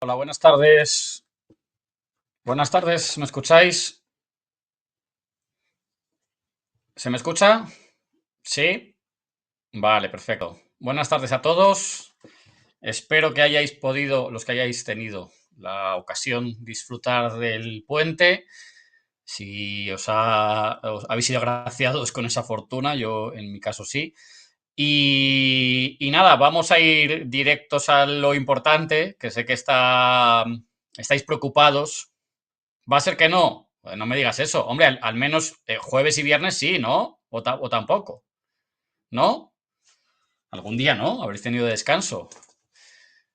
Hola, buenas tardes. Buenas tardes, ¿me escucháis? ¿Se me escucha? Sí. Vale, perfecto. Buenas tardes a todos. Espero que hayáis podido, los que hayáis tenido la ocasión, disfrutar del puente. Si os habéis sido agraciados con esa fortuna, yo en mi caso sí. Y nada, vamos a ir directos a lo importante, que sé que estáis preocupados. Va a ser que no. No me digas eso. Hombre, al menos jueves y viernes sí, ¿no? O tampoco. ¿No? Algún día no. Habréis tenido descanso.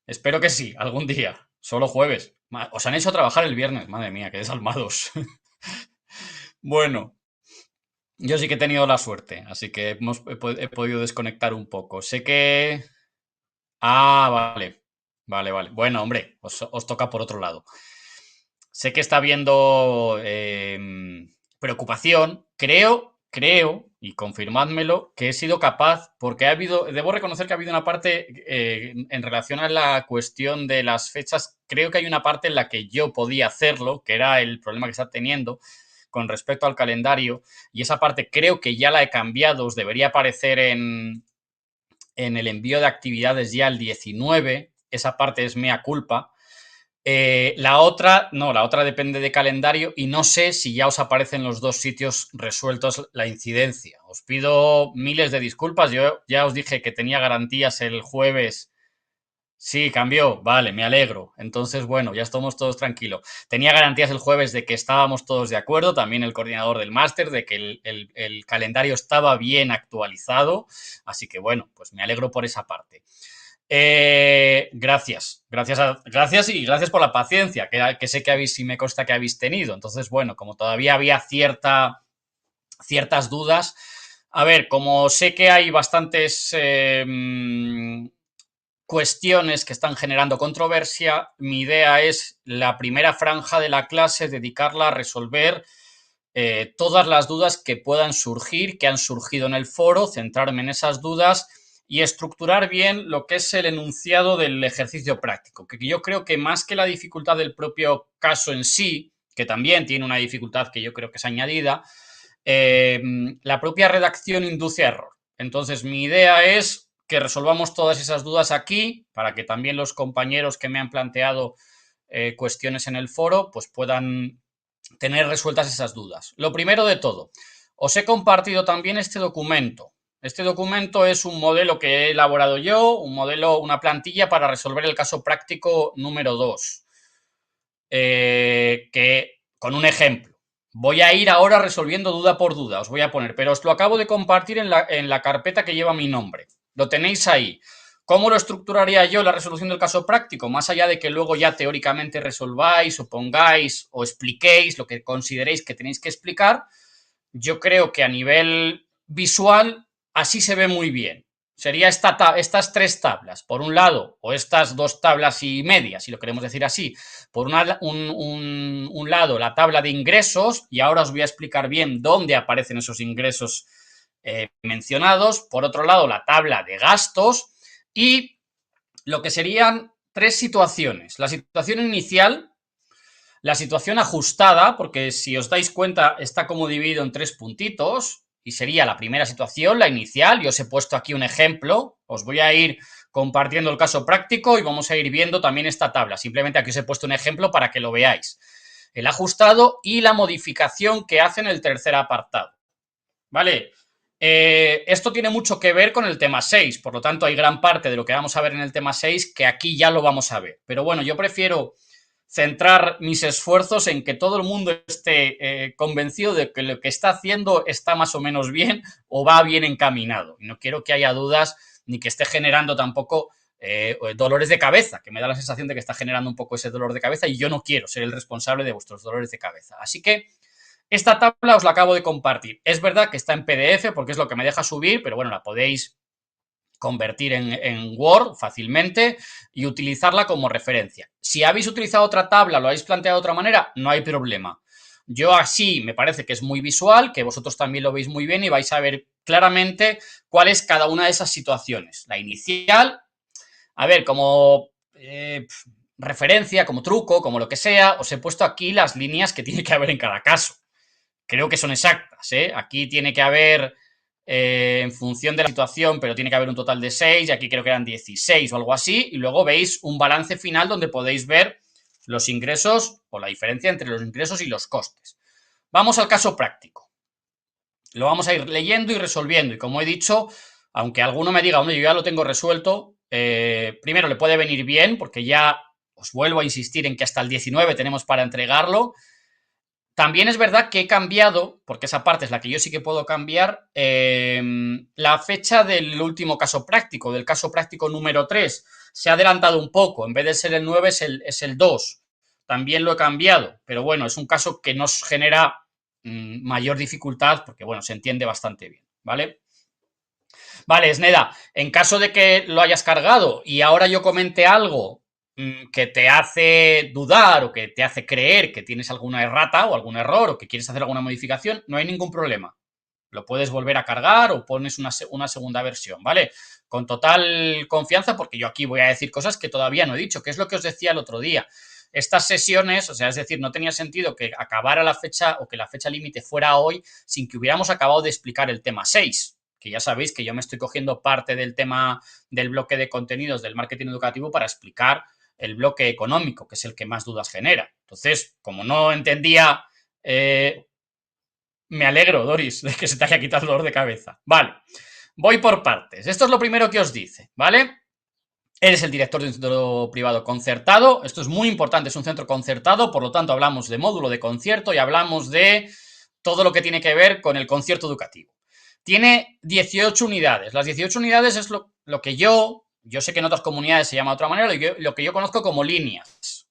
Espero que sí, algún día. Solo jueves. Os han hecho trabajar el viernes. Madre mía, qué desalmados. Bueno, yo sí que he tenido la suerte. Así que he podido desconectar un poco. Sé que... Ah, vale. Vale, vale. Bueno, hombre, os toca por otro lado. Sé que está habiendo preocupación. Creo, y confirmádmelo, que he sido capaz, porque debo reconocer que ha habido una parte en relación a la cuestión de las fechas, creo que hay una parte en la que yo podía hacerlo, que era el problema que está teniendo con respecto al calendario, y esa parte creo que ya la he cambiado, os debería aparecer en el envío de actividades ya el 19, esa parte es mea culpa. La otra, no, la otra depende de calendario y no sé si ya os aparecen los dos sitios resueltos la incidencia. Os pido miles de disculpas. Yo ya os dije que tenía garantías el jueves. Sí, cambió. Vale, me alegro. Entonces, bueno, ya estamos todos tranquilos. Tenía garantías el jueves de que estábamos todos de acuerdo, también el coordinador del máster, de que el calendario estaba bien actualizado. Así que, bueno, pues me alegro por esa parte. Gracias y gracias por la paciencia, que sé que habéis y me consta que habéis tenido. Entonces, bueno, como todavía había ciertas dudas, a ver, como sé que hay bastantes cuestiones que están generando controversia, mi idea es la primera franja de la clase dedicarla a resolver todas las dudas que puedan surgir, que han surgido en el foro, centrarme en esas dudas y estructurar bien lo que es el enunciado del ejercicio práctico, que yo creo que más que la dificultad del propio caso en sí, que también tiene una dificultad que yo creo que es añadida, la propia redacción induce a error. Entonces, mi idea es que resolvamos todas esas dudas aquí, para que también los compañeros que me han planteado cuestiones en el foro, pues puedan tener resueltas esas dudas. Lo primero de todo, os he compartido también este documento. Este documento es un modelo que he elaborado yo, una plantilla para resolver el caso práctico número 2, que con un ejemplo. Voy a ir ahora resolviendo duda por duda, os voy a poner, pero os lo acabo de compartir en la carpeta que lleva mi nombre. Lo tenéis ahí. ¿Cómo lo estructuraría yo la resolución del caso práctico? Más allá de que luego ya teóricamente resolváis o pongáis o expliquéis lo que consideréis que tenéis que explicar, yo creo que a nivel visual así se ve muy bien. Sería estas tres tablas, por un lado, o estas dos tablas y media, si lo queremos decir así. Por un lado, la tabla de ingresos, y ahora os voy a explicar bien dónde aparecen esos ingresos mencionados. Por otro lado, la tabla de gastos y lo que serían tres situaciones. La situación inicial, la situación ajustada, porque si os dais cuenta está como dividido en tres puntitos, y sería la primera situación, la inicial. Yo os he puesto aquí un ejemplo, os voy a ir compartiendo el caso práctico y vamos a ir viendo también esta tabla. Simplemente aquí os he puesto un ejemplo para que lo veáis. El ajustado y la modificación que hace en el tercer apartado. ¿Vale? Esto tiene mucho que ver con el tema 6, por lo tanto hay gran parte de lo que vamos a ver en el tema 6 que aquí ya lo vamos a ver. Pero bueno, yo prefiero centrar mis esfuerzos en que todo el mundo esté convencido de que lo que está haciendo está más o menos bien o va bien encaminado. Y no quiero que haya dudas ni que esté generando tampoco dolores de cabeza, que me da la sensación de que está generando un poco ese dolor de cabeza y yo no quiero ser el responsable de vuestros dolores de cabeza. Así que esta tabla os la acabo de compartir. Es verdad que está en PDF porque es lo que me deja subir, pero bueno, la podéis convertir en Word fácilmente y utilizarla como referencia. Si habéis utilizado otra tabla, lo habéis planteado de otra manera, no hay problema. Yo así me parece que es muy visual, que vosotros también lo veis muy bien y vais a ver claramente cuál es cada una de esas situaciones. La inicial, a ver, como referencia, como truco, como lo que sea, os he puesto aquí las líneas que tiene que haber en cada caso. Creo que son exactas, ¿eh? Aquí tiene que haber, en función de la situación, pero tiene que haber un total de 6, y aquí creo que eran 16 o algo así, y luego veis un balance final donde podéis ver los ingresos o la diferencia entre los ingresos y los costes. Vamos al caso práctico. Lo vamos a ir leyendo y resolviendo, y como he dicho, aunque alguno me diga, hombre, yo ya lo tengo resuelto, primero le puede venir bien, porque ya os vuelvo a insistir en que hasta el 19 tenemos para entregarlo. También es verdad que he cambiado, porque esa parte es la que yo sí que puedo cambiar, la fecha del último caso práctico, del caso práctico número 3. Se ha adelantado un poco, en vez de ser el 9 es el 2. También lo he cambiado, pero bueno, es un caso que nos genera mayor dificultad porque, bueno, se entiende bastante bien, ¿vale? Vale, Sneda, en caso de que lo hayas cargado y ahora yo comente algo que te hace dudar o que te hace creer que tienes alguna errata o algún error o que quieres hacer alguna modificación, no hay ningún problema. Lo puedes volver a cargar o pones una segunda versión, ¿vale? Con total confianza, porque yo aquí voy a decir cosas que todavía no he dicho, que es lo que os decía el otro día. Estas sesiones, o sea, es decir, no tenía sentido que acabara la fecha o que la fecha límite fuera hoy sin que hubiéramos acabado de explicar el tema 6, que ya sabéis que yo me estoy cogiendo parte del tema del bloque de contenidos del marketing educativo para explicar el bloque económico, que es el que más dudas genera. Entonces, como no entendía, me alegro, Doris, de que se te haya quitado el dolor de cabeza. Vale, voy por partes. Esto es lo primero que os dice, ¿vale? Eres el director de un centro privado concertado. Esto es muy importante, es un centro concertado, por lo tanto hablamos de módulo de concierto y hablamos de todo lo que tiene que ver con el concierto educativo. Tiene 18 unidades. Las 18 unidades es lo que yo sé que en otras comunidades se llama de otra manera, lo que yo conozco como líneas.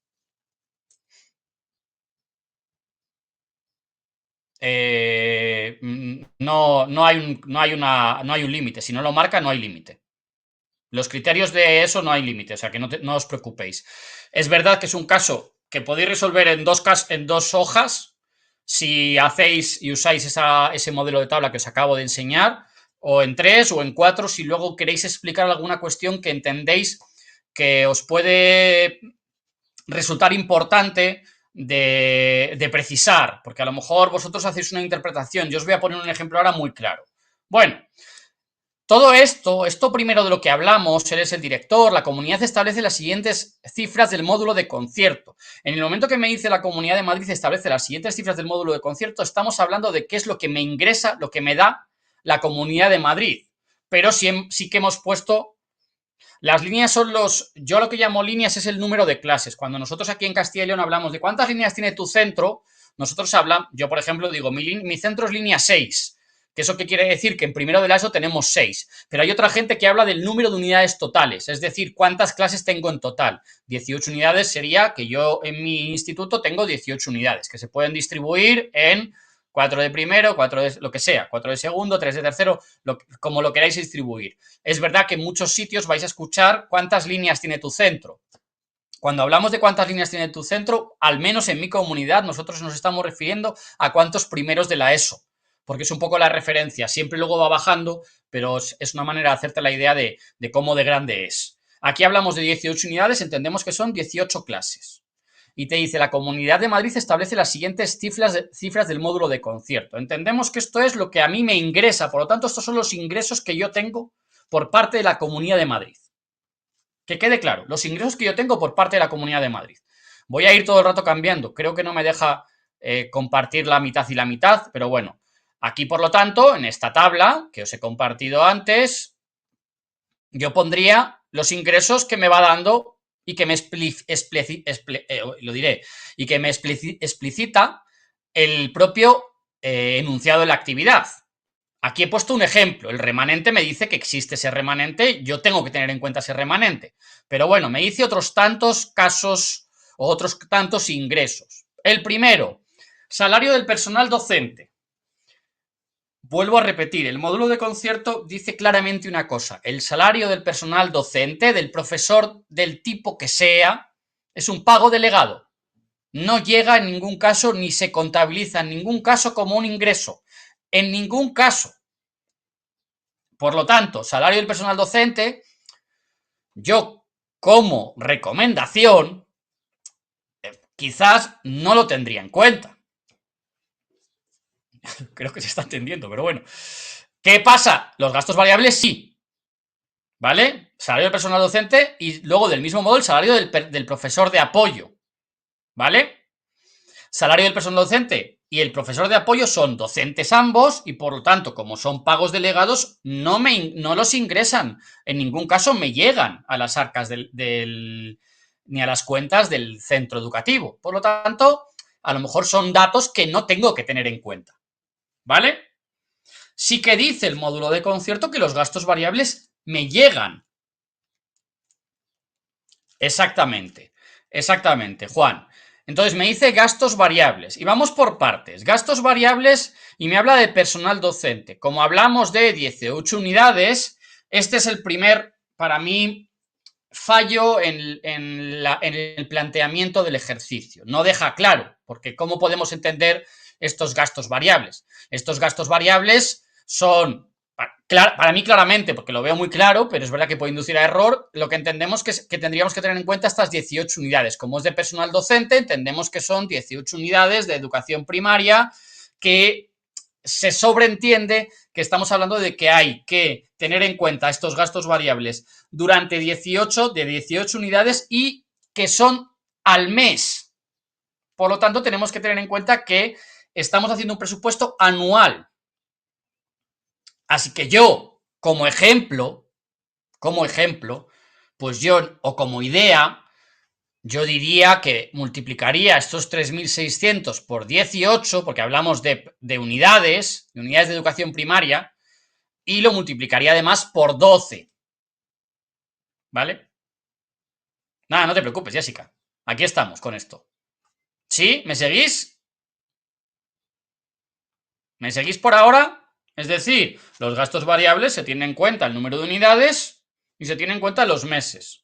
No hay un límite. Si no lo marca, no hay límite. Los criterios de eso no hay límite, o sea que no os preocupéis. Es verdad que es un caso que podéis resolver en dos hojas si hacéis y usáis ese modelo de tabla que os acabo de enseñar, o en 3 o en 4 si luego queréis explicar alguna cuestión que entendéis que os puede resultar importante de precisar, porque a lo mejor vosotros hacéis una interpretación. Yo os voy a poner un ejemplo ahora muy claro. Bueno, todo esto primero de lo que hablamos, eres el director, la comunidad establece las siguientes cifras del módulo de concierto. En el momento que me dice la Comunidad de Madrid establece las siguientes cifras del módulo de concierto, estamos hablando de qué es lo que me ingresa, lo que me da la Comunidad de Madrid. Pero sí que hemos puesto, las líneas son yo lo que llamo líneas es el número de clases. Cuando nosotros aquí en Castilla y León hablamos de cuántas líneas tiene tu centro, nosotros hablamos, yo por ejemplo digo, mi centro es línea 6. Que eso que quiere decir que en primero de la ESO tenemos 6. Pero hay otra gente que habla del número de unidades totales, es decir, cuántas clases tengo en total. 18 unidades sería que yo en mi instituto tengo 18 unidades, que se pueden distribuir en 4 de primero, 4 de lo que sea, 4 de segundo, 3 de tercero, como lo queráis distribuir. Es verdad que en muchos sitios vais a escuchar cuántas líneas tiene tu centro. Cuando hablamos de cuántas líneas tiene tu centro, al menos en mi comunidad, nosotros nos estamos refiriendo a cuántos primeros de la ESO, porque es un poco la referencia. Siempre luego va bajando, pero es una manera de hacerte la idea de cómo de grande es. Aquí hablamos de 18 unidades, entendemos que son 18 clases. Y te dice, la Comunidad de Madrid establece las siguientes cifras del módulo de concierto. Entendemos que esto es lo que a mí me ingresa, por lo tanto, estos son los ingresos que yo tengo por parte de la Comunidad de Madrid. Que quede claro, los ingresos que yo tengo por parte de la Comunidad de Madrid. Voy a ir todo el rato cambiando. Creo que no me deja compartir la mitad y la mitad, pero bueno. Aquí, por lo tanto, en esta tabla que os he compartido antes, yo pondría los ingresos que me va dando y que me explicita el propio enunciado de la actividad. Aquí he puesto un ejemplo. El remanente me dice que existe ese remanente. Yo tengo que tener en cuenta ese remanente. Pero bueno, me dice otros tantos casos o otros tantos ingresos. El primero, salario del personal docente. Vuelvo a repetir, el módulo de concierto dice claramente una cosa. El salario del personal docente, del profesor del tipo que sea, es un pago delegado. No llega en ningún caso ni se contabiliza en ningún caso como un ingreso. En ningún caso. Por lo tanto, salario del personal docente, yo como recomendación, quizás no lo tendría en cuenta. Creo que se está entendiendo, pero bueno. ¿Qué pasa? Los gastos variables sí, ¿vale? Salario del personal docente y luego del mismo modo el salario del profesor de apoyo, ¿vale? Salario del personal docente y el profesor de apoyo son docentes ambos y por lo tanto, como son pagos delegados, no los ingresan. En ningún caso me llegan a las arcas ni a las cuentas del centro educativo. Por lo tanto, a lo mejor son datos que no tengo que tener en cuenta, ¿vale? Sí que dice el módulo de concierto que los gastos variables me llegan. Exactamente, exactamente, Juan. Entonces me dice gastos variables y vamos por partes. Gastos variables y me habla de personal docente. Como hablamos de 18 unidades, este es el primer, para mí, fallo en el planteamiento del ejercicio. No deja claro, porque ¿cómo podemos entender estos gastos variables? Estos gastos variables son, para mí claramente, porque lo veo muy claro, pero es verdad que puede inducir a error, lo que entendemos que tendríamos que tener en cuenta estas 18 unidades. Como es de personal docente, entendemos que son 18 unidades de educación primaria que se sobreentiende que estamos hablando de que hay que tener en cuenta estos gastos variables durante 18 unidades y que son al mes. Por lo tanto, tenemos que tener en cuenta que estamos haciendo un presupuesto anual. Así que yo, como ejemplo, pues yo, o como idea, yo diría que multiplicaría estos 3.600 por 18, porque hablamos de unidades de educación primaria, y lo multiplicaría además por 12, ¿vale? Nada, no te preocupes, Jessica. Aquí estamos con esto. ¿Sí? ¿Me seguís? ¿Me seguís por ahora? Es decir, los gastos variables se tienen en cuenta el número de unidades y se tienen en cuenta los meses.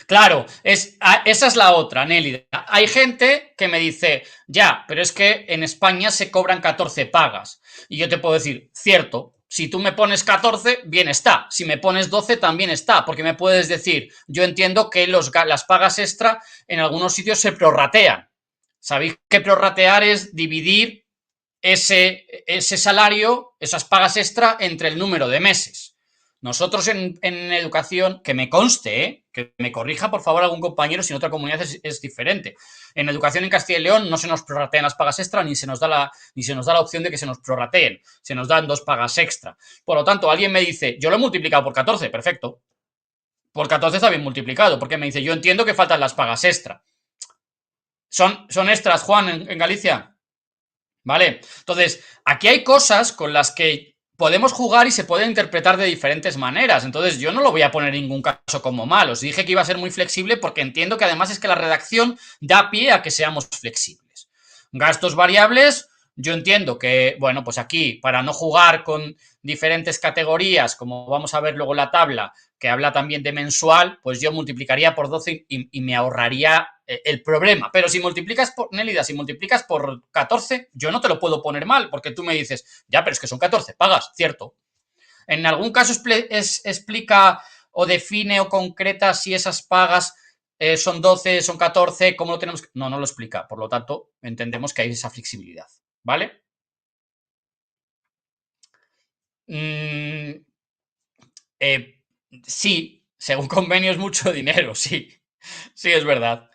Claro, esa es la otra, Nélida. Hay gente que me dice, ya, pero es que en España se cobran 14 pagas. Y yo te puedo decir, cierto, si tú me pones 14, bien está. Si me pones 12, también está. Porque me puedes decir, yo entiendo que las pagas extra en algunos sitios se prorratean. ¿Sabéis que prorratear es dividir ese salario, esas pagas extra, entre el número de meses? Nosotros en educación, que me conste, que me corrija por favor algún compañero si en otra comunidad es diferente. En educación en Castilla y León no se nos prorratean las pagas extra ni se nos da la opción de que se nos prorrateen. Se nos dan 2 pagas extra. Por lo tanto, alguien me dice, yo lo he multiplicado por 14, perfecto. Por 14 está bien multiplicado, porque me dice, yo entiendo que faltan las pagas extra. ¿Son extras, Juan, en Galicia? ¿Vale? Entonces, aquí hay cosas con las que podemos jugar y se pueden interpretar de diferentes maneras. Entonces, yo no lo voy a poner en ningún caso como malo. Os dije que iba a ser muy flexible porque entiendo que además es que la redacción da pie a que seamos flexibles. Gastos variables, yo entiendo que, bueno, pues aquí, para no jugar con diferentes categorías, como vamos a ver luego en la tabla, que habla también de mensual, pues yo multiplicaría por 12 y me ahorraría el problema. Pero si multiplicas por, Nélida, si multiplicas por 14, yo no te lo puedo poner mal, porque tú me dices, ya, pero es que son 14 pagas, cierto. En algún caso explica o define o concreta si esas pagas son 12, son 14, cómo lo tenemos. No, no lo explica. Por lo tanto, entendemos que hay esa flexibilidad. ¿Vale? Mm, eh, sí, según convenio es mucho dinero, sí. Sí, es verdad.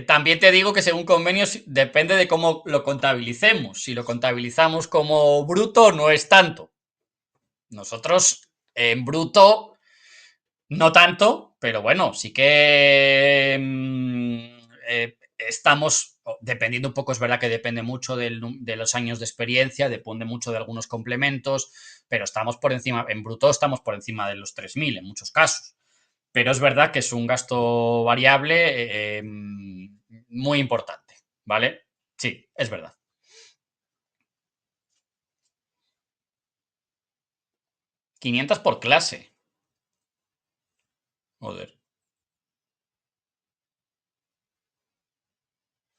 También te digo que según convenios depende de cómo lo contabilicemos. Si lo contabilizamos como bruto, no es tanto. Nosotros en bruto no tanto, pero bueno, sí que estamos, dependiendo un poco, es verdad que depende mucho de los años de experiencia, depende mucho de algunos complementos, pero estamos por encima, en bruto estamos por encima de los 3.000 en muchos casos. Pero es verdad que es un gasto variable muy importante, ¿vale? Sí, es verdad. 500 por clase. Joder.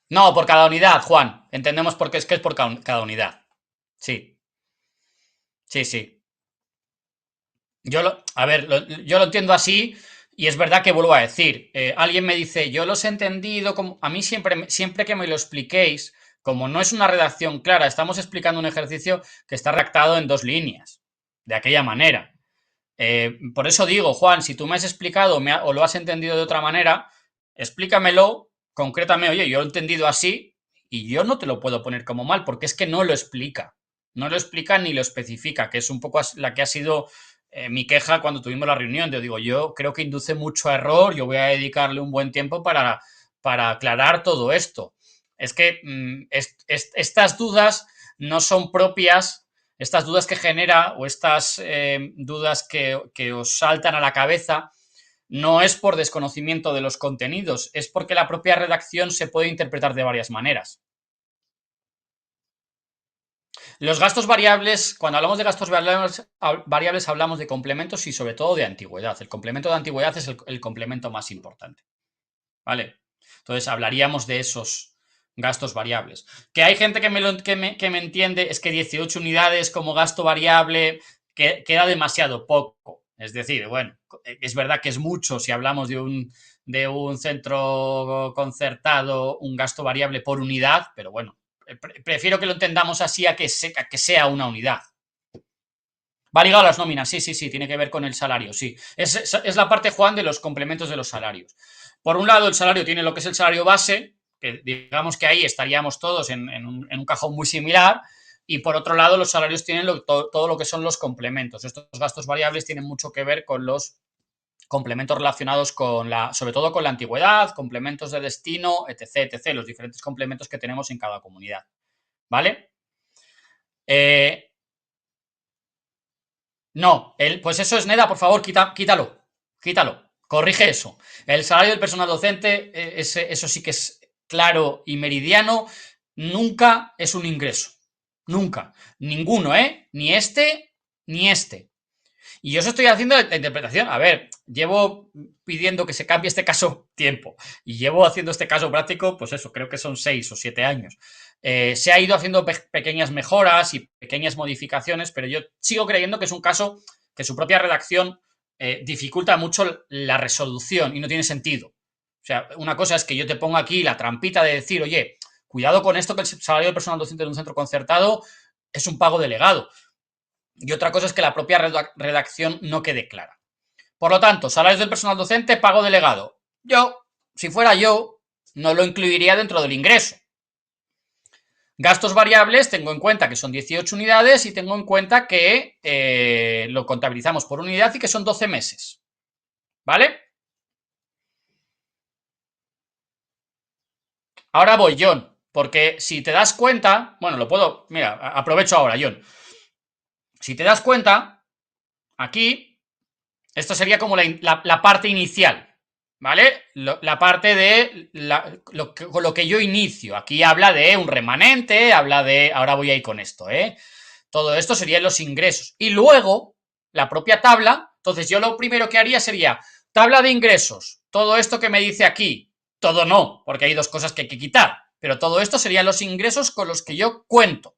No, por cada unidad, Juan. Entendemos por qué es que es por cada unidad. Sí, sí, sí. A ver, yo lo entiendo así Y es verdad que vuelvo a decir, alguien me dice, yo los he entendido, como a mí siempre que me lo expliquéis, como no es una redacción clara, estamos explicando un ejercicio que está redactado en 2 líneas, de aquella manera. Por eso digo, Juan, si tú me has explicado o lo has entendido de otra manera, explícamelo concretamente. Oye, yo lo he entendido así y yo no te lo puedo poner como mal, porque es que no lo explica. No lo explica ni lo especifica, que es un poco la que ha sido mi queja cuando tuvimos la reunión. Yo creo que induce mucho a error, yo voy a dedicarle un buen tiempo para aclarar todo esto. Es que estas dudas no son propias, estas dudas que genera o estas dudas que os saltan a la cabeza, no es por desconocimiento de los contenidos, es porque la propia redacción se puede interpretar de varias maneras. Los gastos variables, cuando hablamos de gastos variables hablamos de complementos y sobre todo de antigüedad. El complemento de antigüedad es el complemento más importante. ¿Vale? Entonces hablaríamos de esos gastos variables. Que hay gente que me entiende, es que 18 unidades como gasto variable queda demasiado poco. Es decir, bueno, es verdad que es mucho si hablamos de un centro concertado, un gasto variable por unidad, pero bueno, prefiero que lo entendamos así a que sea una unidad. Va ligado a las nóminas, sí, tiene que ver con el salario, sí. Es la parte, Juan, de los complementos de los salarios. Por un lado, el salario tiene lo que es el salario base, que digamos que ahí estaríamos todos en un cajón muy similar, y por otro lado, los salarios tienen todo lo que son los complementos. Estos gastos variables tienen mucho que ver con los complementos relacionados sobre todo con la antigüedad, complementos de destino, etc, los diferentes complementos que tenemos en cada comunidad. ¿Vale? No, pues eso es Neda, por favor, quítalo. Corrige eso. El salario del personal docente, eso sí que es claro y meridiano, nunca es un ingreso. Nunca. Ninguno, ¿eh? Ni este, ni este. Y yo os estoy haciendo la interpretación. A ver, llevo pidiendo que se cambie este caso tiempo. Y llevo haciendo este caso práctico, pues eso, creo que son 6 o 7 años. Se ha ido haciendo pequeñas mejoras y pequeñas modificaciones, pero yo sigo creyendo que es un caso que su propia redacción dificulta mucho la resolución y no tiene sentido. O sea, una cosa es que yo te ponga aquí la trampita de decir, oye, cuidado con esto, que el salario del personal docente de un centro concertado es un pago delegado. Y otra cosa es que la propia redacción no quede clara. Por lo tanto, salarios del personal docente, pago delegado. Si fuera yo, no lo incluiría dentro del ingreso. Gastos variables, tengo en cuenta que son 18 unidades y tengo en cuenta que lo contabilizamos por unidad y que son 12 meses. ¿Vale? Ahora voy, John, porque si te das cuenta, bueno, mira, aprovecho ahora, John. Si te das cuenta, aquí, esto sería como la parte inicial, ¿vale? La parte de con lo que yo inicio. Aquí habla de un remanente, habla de... Ahora voy a ir con esto, ¿eh? Todo esto serían los ingresos. Y luego, la propia tabla, entonces yo lo primero que haría sería tabla de ingresos. Todo esto que me dice aquí, todo no, porque hay dos cosas que hay que quitar. Pero todo esto serían los ingresos con los que yo cuento.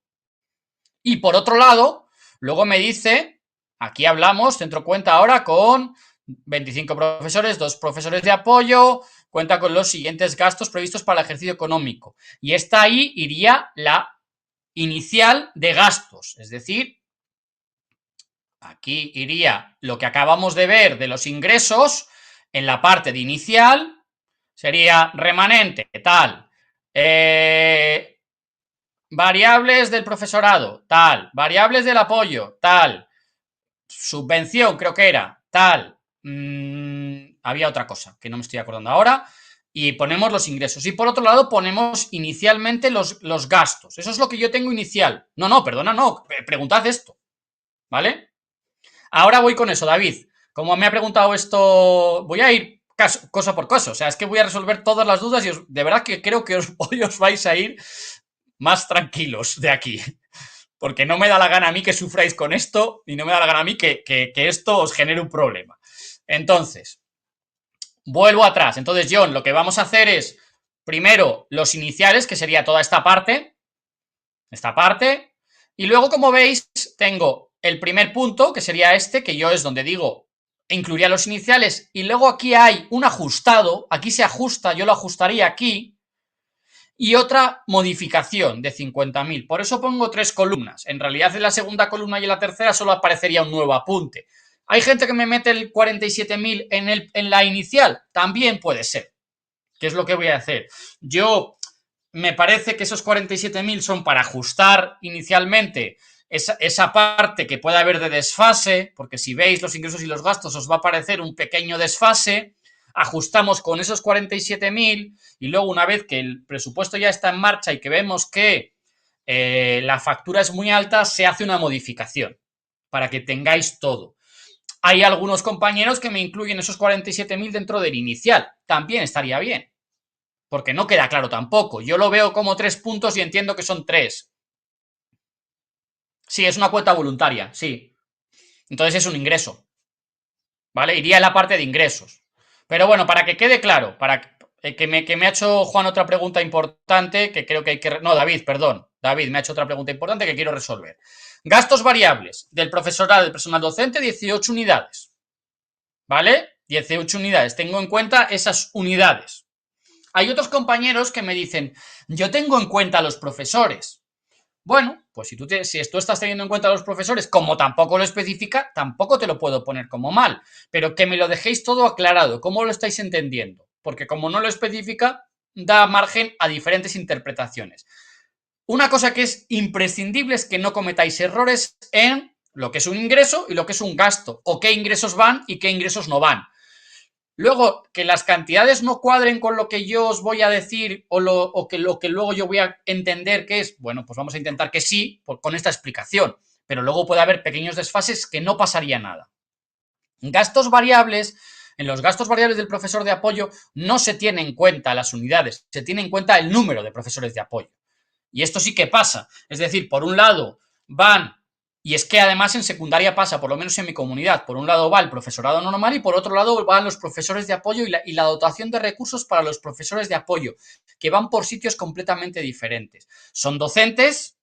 Y por otro lado, luego me dice, aquí hablamos, centro cuenta ahora con 25 profesores, 2 profesores de apoyo, cuenta con los siguientes gastos previstos para el ejercicio económico. Y esta ahí iría la inicial de gastos, es decir, aquí iría lo que acabamos de ver de los ingresos en la parte de inicial, sería remanente, tal, variables del profesorado, tal, variables del apoyo, tal, subvención creo que era, tal, había otra cosa que no me estoy acordando ahora, y ponemos los ingresos. Y por otro lado ponemos inicialmente los gastos. Eso es lo que yo tengo inicial. No, perdona, no, preguntad esto, ¿vale? Ahora voy con eso, David. Como me ha preguntado esto, voy a ir cosa por cosa. O sea, es que voy a resolver todas las dudas y de verdad que creo que hoy os vais a ir más tranquilos de aquí. Porque no me da la gana a mí que sufráis con esto y no me da la gana a mí que esto os genere un problema. Entonces, vuelvo atrás. Entonces, John, lo que vamos a hacer es, primero, los iniciales, que sería toda esta parte, y luego, como veis, tengo el primer punto, que sería este, que yo es donde digo incluiría los iniciales, y luego aquí hay un ajustado, aquí se ajusta, yo lo ajustaría aquí, y otra modificación de 50.000. Por eso pongo 3 columnas. En realidad en la segunda columna y en la tercera solo aparecería un nuevo apunte. ¿Hay gente que me mete el 47.000 en la inicial? También puede ser. ¿Qué es lo que voy a hacer? Yo me parece que esos 47.000 son para ajustar inicialmente esa parte que puede haber de desfase, porque si veis los ingresos y los gastos os va a aparecer un pequeño desfase, ajustamos con esos 47.000 y luego una vez que el presupuesto ya está en marcha y que vemos que la factura es muy alta, se hace una modificación para que tengáis todo. Hay algunos compañeros que me incluyen esos 47.000 dentro del inicial, también estaría bien, porque no queda claro tampoco. Yo lo veo como 3 puntos y entiendo que son 3. Sí, es una cuota voluntaria, sí. Entonces es un ingreso, ¿vale? Iría en la parte de ingresos. Pero bueno, para que quede claro, para que me ha hecho Juan otra pregunta importante que creo que hay que... No, David, perdón. David me ha hecho otra pregunta importante que quiero resolver. Gastos variables del profesorado, del personal docente, 18 unidades. ¿Vale? 18 unidades. Tengo en cuenta esas unidades. Hay otros compañeros que me dicen, yo tengo en cuenta a los profesores. Bueno, pues si tú estás teniendo en cuenta a los profesores, como tampoco lo especifica, tampoco te lo puedo poner como mal. Pero que me lo dejéis todo aclarado, ¿cómo lo estáis entendiendo? Porque como no lo especifica, da margen a diferentes interpretaciones. Una cosa que es imprescindible es que no cometáis errores en lo que es un ingreso y lo que es un gasto, o qué ingresos van y qué ingresos no van. Luego, que las cantidades no cuadren con lo que yo os voy a decir o que lo que luego yo voy a entender que es, bueno, pues vamos a intentar que sí, con esta explicación. Pero luego puede haber pequeños desfases que no pasaría nada. Gastos variables. En los gastos variables del profesor de apoyo no se tiene en cuenta las unidades, se tiene en cuenta el número de profesores de apoyo. Y esto sí que pasa. Es decir, por un lado van, y es que además en secundaria pasa, por lo menos en mi comunidad, por un lado va el profesorado normal y por otro lado van los profesores de apoyo y la dotación de recursos para los profesores de apoyo, que van por sitios completamente diferentes. Son docentes,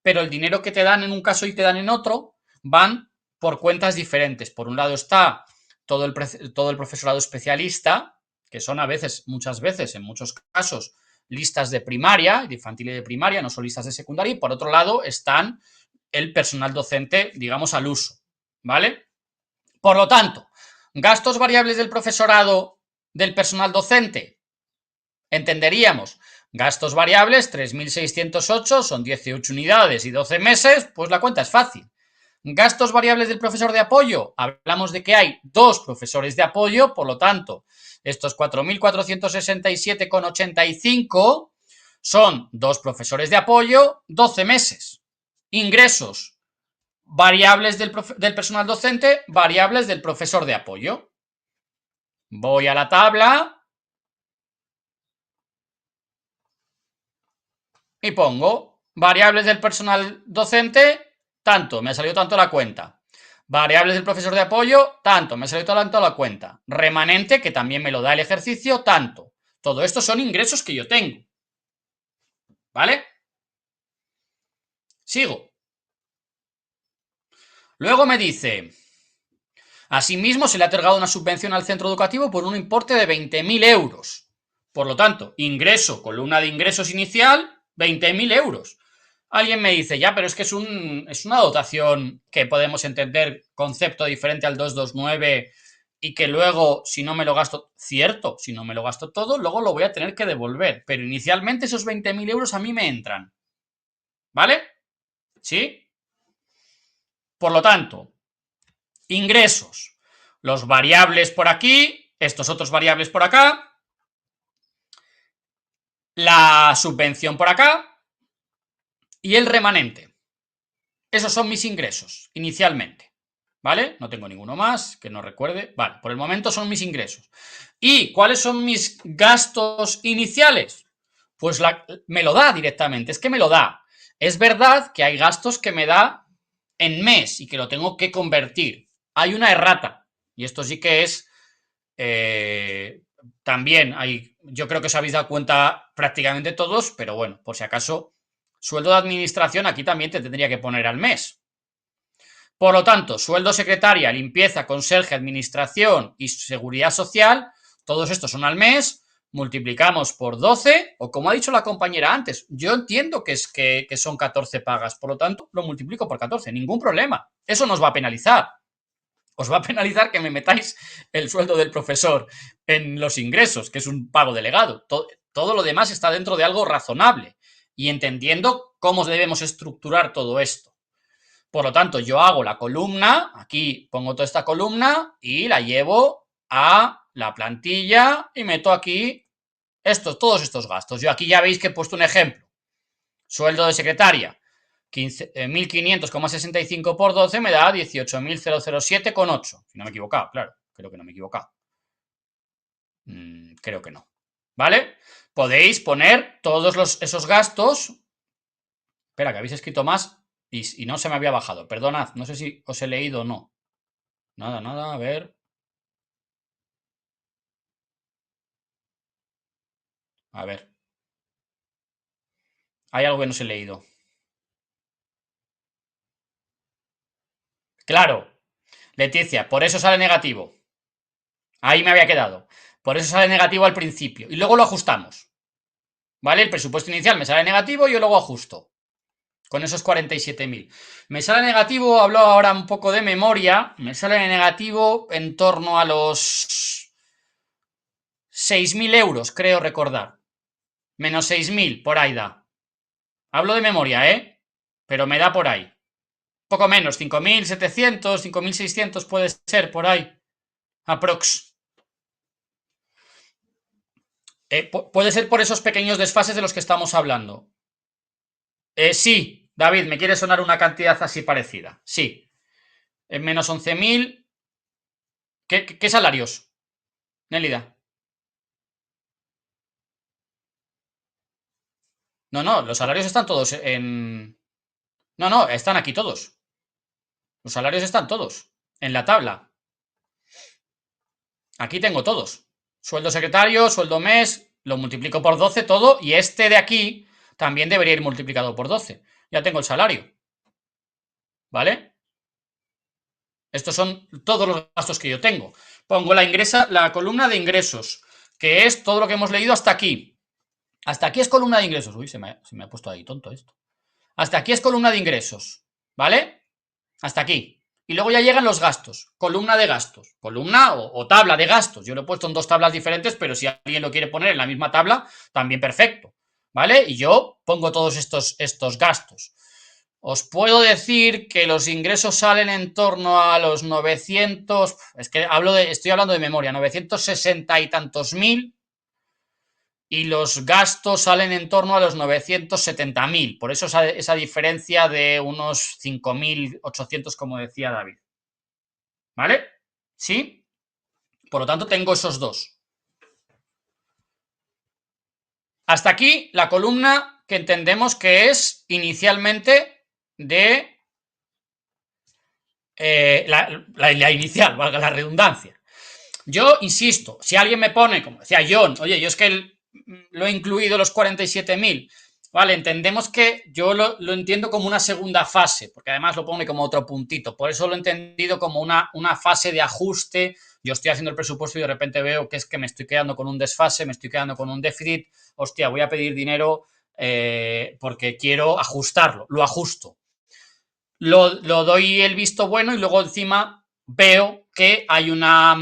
pero el dinero que te dan en un caso y te dan en otro van por cuentas diferentes. Por un lado está todo el profesorado especialista, que son a veces, muchas veces, en muchos casos, listas de primaria, de infantil y de primaria, no son listas de secundaria, y por otro lado están el personal docente, digamos, al uso, ¿vale? Por lo tanto, gastos variables del profesorado del personal docente, entenderíamos, gastos variables, 3.608, son 18 unidades y 12 meses, pues la cuenta es fácil. Gastos variables del profesor de apoyo, hablamos de que hay 2 profesores de apoyo, por lo tanto, estos 4.467,85 son 2 profesores de apoyo, 12 meses. Ingresos, variables del personal docente, variables del profesor de apoyo. Voy a la tabla y pongo variables del personal docente, tanto, me ha salido tanto la cuenta. Variables del profesor de apoyo, tanto, me ha salido tanto la cuenta. Remanente, que también me lo da el ejercicio, tanto. Todo esto son ingresos que yo tengo. ¿Vale? Sigo. Luego me dice, asimismo se le ha otorgado una subvención al centro educativo por un importe de 20.000 euros. Por lo tanto, ingreso, columna de ingresos inicial, 20.000 euros. Alguien me dice, ya, pero es que es una dotación que podemos entender concepto diferente al 229 y que luego, si no me lo gasto, cierto, si no me lo gasto todo, luego lo voy a tener que devolver. Pero inicialmente esos 20.000 euros a mí me entran. ¿Vale? ¿Sí? Por lo tanto, ingresos. Los variables por aquí, estos otros variables por acá, la subvención por acá y el remanente. Esos son mis ingresos, inicialmente. ¿Vale? No tengo ninguno más que no recuerde. Vale, por el momento son mis ingresos. ¿Y cuáles son mis gastos iniciales? Pues me lo da directamente, es que me lo da. Es verdad que hay gastos que me da en mes y que lo tengo que convertir. Hay una errata. Y esto sí que es... también hay... Yo creo que os habéis dado cuenta prácticamente todos, pero bueno, por si acaso, sueldo de administración aquí también te tendría que poner al mes. Por lo tanto, sueldo secretaria, limpieza, conserje, administración y seguridad social, todos estos son al mes, multiplicamos por 12, o como ha dicho la compañera antes, yo entiendo que son 14 pagas, por lo tanto, lo multiplico por 14, ningún problema. Eso nos va a penalizar. Os va a penalizar que me metáis el sueldo del profesor en los ingresos, que es un pago delegado. Todo lo demás está dentro de algo razonable y entendiendo cómo debemos estructurar todo esto. Por lo tanto, yo hago la columna, aquí pongo toda esta columna y la llevo a la plantilla y meto aquí todos estos gastos. Yo aquí ya veis que he puesto un ejemplo. Sueldo de secretaria, 1.500,65 por 12 me da 18.007,8. Si no me he equivocado, claro. Creo que no me he equivocado. Creo que no. ¿Vale? Podéis poner todos esos gastos. Espera, que habéis escrito más y no se me había bajado. Perdonad, no sé si os he leído o no. Nada, a ver. A ver. Hay algo que no os he leído. Claro, Leticia, por eso sale negativo. Ahí me había quedado. Por eso sale negativo al principio. Y luego lo ajustamos. ¿Vale? El presupuesto inicial me sale negativo y yo luego ajusto. Con esos 47.000. Me sale negativo, hablo ahora un poco de memoria, me sale negativo en torno a los 6.000 euros, creo recordar. Menos 6.000, por ahí da. Hablo de memoria, ¿eh? Pero me da por ahí. Poco menos, 5.700, 5.600 puede ser por ahí. Aprox. Puede ser por esos pequeños desfases de los que estamos hablando. Sí, David, me quiere sonar una cantidad así parecida. Sí. En menos 11.000. ¿Qué salarios, Nélida? No, los salarios están todos en... No, están aquí todos. Los salarios están todos. En la tabla. Aquí tengo todos. Sueldo secretario, sueldo mes, lo multiplico por 12 todo, y este de aquí también debería ir multiplicado por 12. Ya tengo el salario. ¿Vale? Estos son todos los gastos que yo tengo. Pongo la columna de ingresos, que es todo lo que hemos leído hasta aquí. Hasta aquí es columna de ingresos. Uy, se me ha puesto ahí tonto esto. Hasta aquí es columna de ingresos. ¿Vale? Hasta aquí. Y luego ya llegan los gastos. Columna de gastos. Columna o tabla de gastos. Yo lo he puesto en dos tablas diferentes, pero si alguien lo quiere poner en la misma tabla, también perfecto. ¿Vale? Y yo pongo todos estos gastos. Os puedo decir que los ingresos salen en torno a los 900, es que estoy hablando de memoria, 960 y tantos mil, y los gastos salen en torno a los 970.000. Por eso esa diferencia de unos 5.800, como decía David. ¿Vale? ¿Sí? Por lo tanto, tengo esos dos. Hasta aquí la columna que entendemos que es inicialmente de la inicial, valga la redundancia. Yo insisto, si alguien me pone, como decía John, oye, yo es que lo he incluido los 47.000, vale, entendemos que yo lo entiendo como una segunda fase, porque además lo pone como otro puntito, por eso lo he entendido como una fase de ajuste. Yo estoy haciendo el presupuesto y de repente veo que es que me estoy quedando con un desfase, me estoy quedando con un déficit, hostia, voy a pedir dinero porque quiero ajustarlo, lo ajusto. Lo doy el visto bueno y luego encima veo que hay una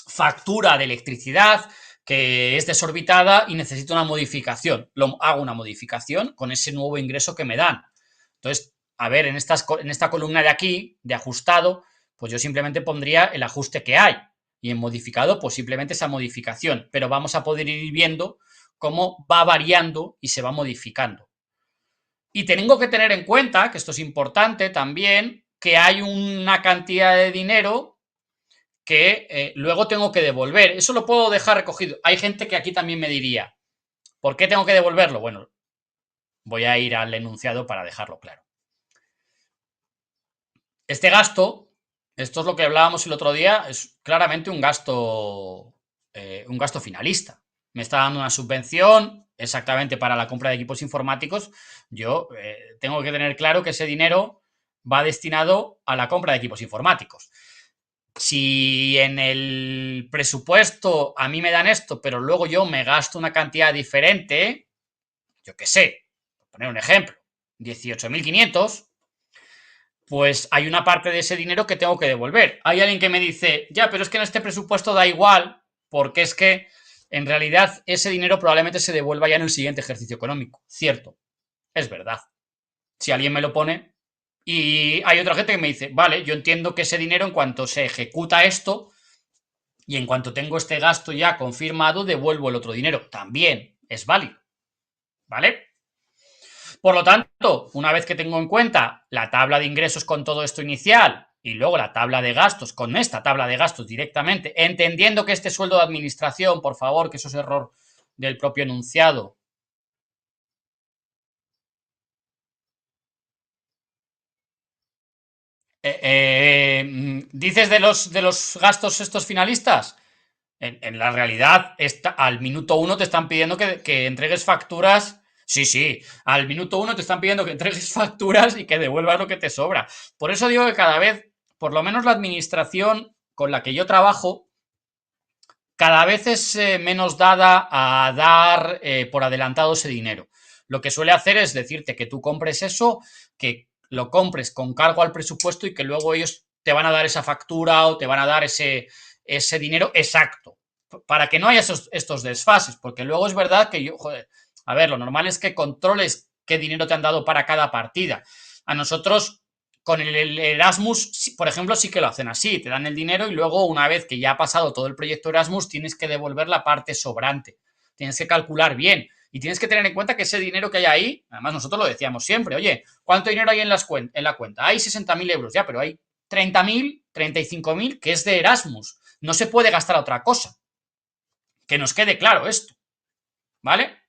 factura de electricidad que es desorbitada y necesito una modificación. Hago una modificación con ese nuevo ingreso que me dan. Entonces, a ver, en esta columna de aquí, de ajustado, pues yo simplemente pondría el ajuste que hay. Y en modificado, pues simplemente esa modificación. Pero vamos a poder ir viendo cómo va variando y se va modificando. Y tengo que tener en cuenta, que esto es importante también, que hay una cantidad de dinero que luego tengo que devolver. Eso lo puedo dejar recogido. Hay gente que aquí también me diría, ¿por qué tengo que devolverlo? Bueno, voy a ir al enunciado para dejarlo claro. Este gasto, esto es lo que hablábamos el otro día, es claramente un gasto finalista. Me está dando una subvención exactamente para la compra de equipos informáticos. Yo tengo que tener claro que ese dinero va destinado a la compra de equipos informáticos. Si en el presupuesto a mí me dan esto, pero luego yo me gasto una cantidad diferente, yo qué sé, por poner un ejemplo, 18.500, pues hay una parte de ese dinero que tengo que devolver. Hay alguien que me dice, ya, pero es que en este presupuesto da igual, porque es que en realidad ese dinero probablemente se devuelva ya en el siguiente ejercicio económico. Cierto, es verdad. Si alguien me lo pone. Y hay otra gente que me dice, vale, yo entiendo que ese dinero en cuanto se ejecuta esto y en cuanto tengo este gasto ya confirmado, devuelvo el otro dinero. También es válido. ¿Vale? Por lo tanto, una vez que tengo en cuenta la tabla de ingresos con todo esto inicial y luego la tabla de gastos con esta tabla de gastos directamente, entendiendo que este sueldo de administración, por favor, que eso es error del propio enunciado. ¿Dices de los gastos estos finalistas? En la realidad, al minuto uno te están pidiendo que entregues facturas. Sí, sí, al minuto uno te están pidiendo que entregues facturas y que devuelvas lo que te sobra. Por eso digo que cada vez, por lo menos la administración con la que yo trabajo, cada vez es menos dada a dar por adelantado ese dinero. Lo que suele hacer es decirte que tú compres eso, que lo compres con cargo al presupuesto y que luego ellos te van a dar esa factura o te van a dar ese dinero exacto, para que no haya estos desfases, porque luego es verdad que yo, joder, a ver, lo normal es que controles qué dinero te han dado para cada partida. A nosotros con el Erasmus, por ejemplo, sí que lo hacen así, te dan el dinero y luego una vez que ya ha pasado todo el proyecto Erasmus tienes que devolver la parte sobrante, tienes que calcular bien y tienes que tener en cuenta que ese dinero que hay ahí, además nosotros lo decíamos siempre, oye, ¿cuánto dinero hay en la cuenta? Hay 60.000 euros, ya, pero hay 30.000, 35.000 que es de Erasmus, no se puede gastar a otra cosa, que nos quede claro esto, ¿vale?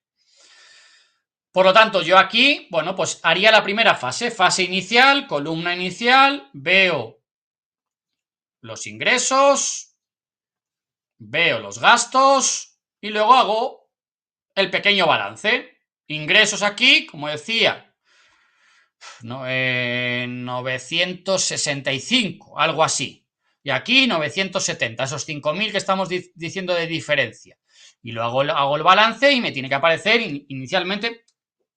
Por lo tanto, yo aquí, bueno, pues haría la primera fase inicial, columna inicial, veo los ingresos, veo los gastos y luego hago el pequeño balance. Ingresos aquí, como decía, 965, algo así. Y aquí 970, esos 5.000 que estamos diciendo de diferencia. Y luego hago el balance y me tiene que aparecer inicialmente.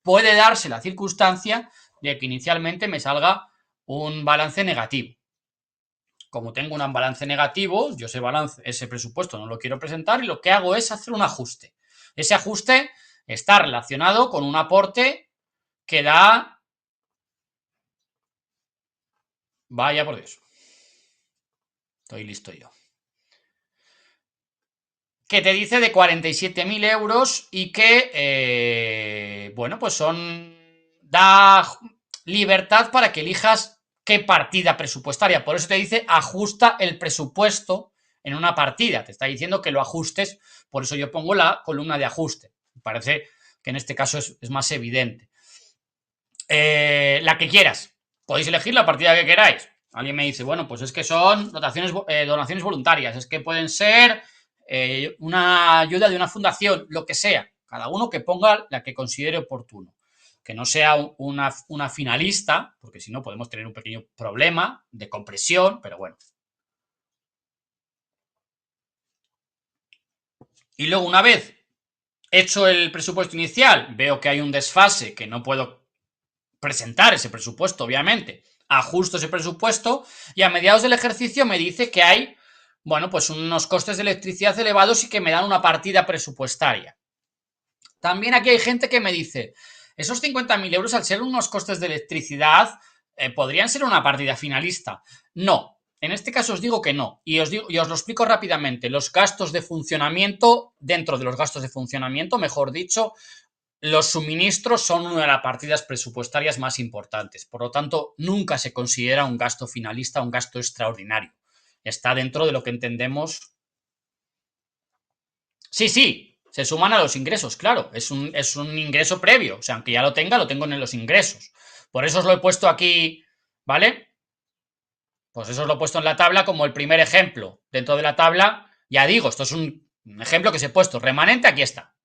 Puede darse la circunstancia de que inicialmente me salga un balance negativo. Como tengo un balance negativo, yo ese presupuesto no lo quiero presentar y lo que hago es hacer un ajuste. Ese ajuste está relacionado con un aporte que da... Vaya por Dios. Estoy listo yo. Que te dice de 47.000 euros y que, bueno, pues da libertad para que elijas qué partida presupuestaria. Por eso te dice ajusta el presupuesto en una partida. Te está diciendo que lo ajustes, por eso yo pongo la columna de ajuste. Me parece que en este caso es más evidente. La que quieras. Podéis elegir la partida que queráis. Alguien me dice, bueno, pues es que son donaciones voluntarias, es que pueden ser una ayuda de una fundación, lo que sea. Cada uno que ponga la que considere oportuno. Que no sea una finalista, porque si no podemos tener un pequeño problema de compresión, pero bueno. Y luego, una vez hecho el presupuesto inicial, veo que hay un desfase, que no puedo presentar ese presupuesto, obviamente. Ajusto ese presupuesto y a mediados del ejercicio me dice que hay, bueno, pues unos costes de electricidad elevados y que me dan una partida presupuestaria. También aquí hay gente que me dice, esos 50.000 euros al ser unos costes de electricidad podrían ser una partida finalista. No, en este caso os digo que no, y os lo explico rápidamente. Los gastos de funcionamiento, dentro de los gastos de funcionamiento, mejor dicho, los suministros son una de las partidas presupuestarias más importantes. Por lo tanto, nunca se considera un gasto finalista, un gasto extraordinario. Está dentro de lo que entendemos. Sí, sí, se suman a los ingresos, claro. Es un ingreso previo. O sea, aunque ya lo tengo en los ingresos. Por eso os lo he puesto aquí, ¿vale? Pues eso os lo he puesto en la tabla como el primer ejemplo. Dentro de la tabla, ya digo, esto es un ejemplo que se he puesto. Remanente, aquí está.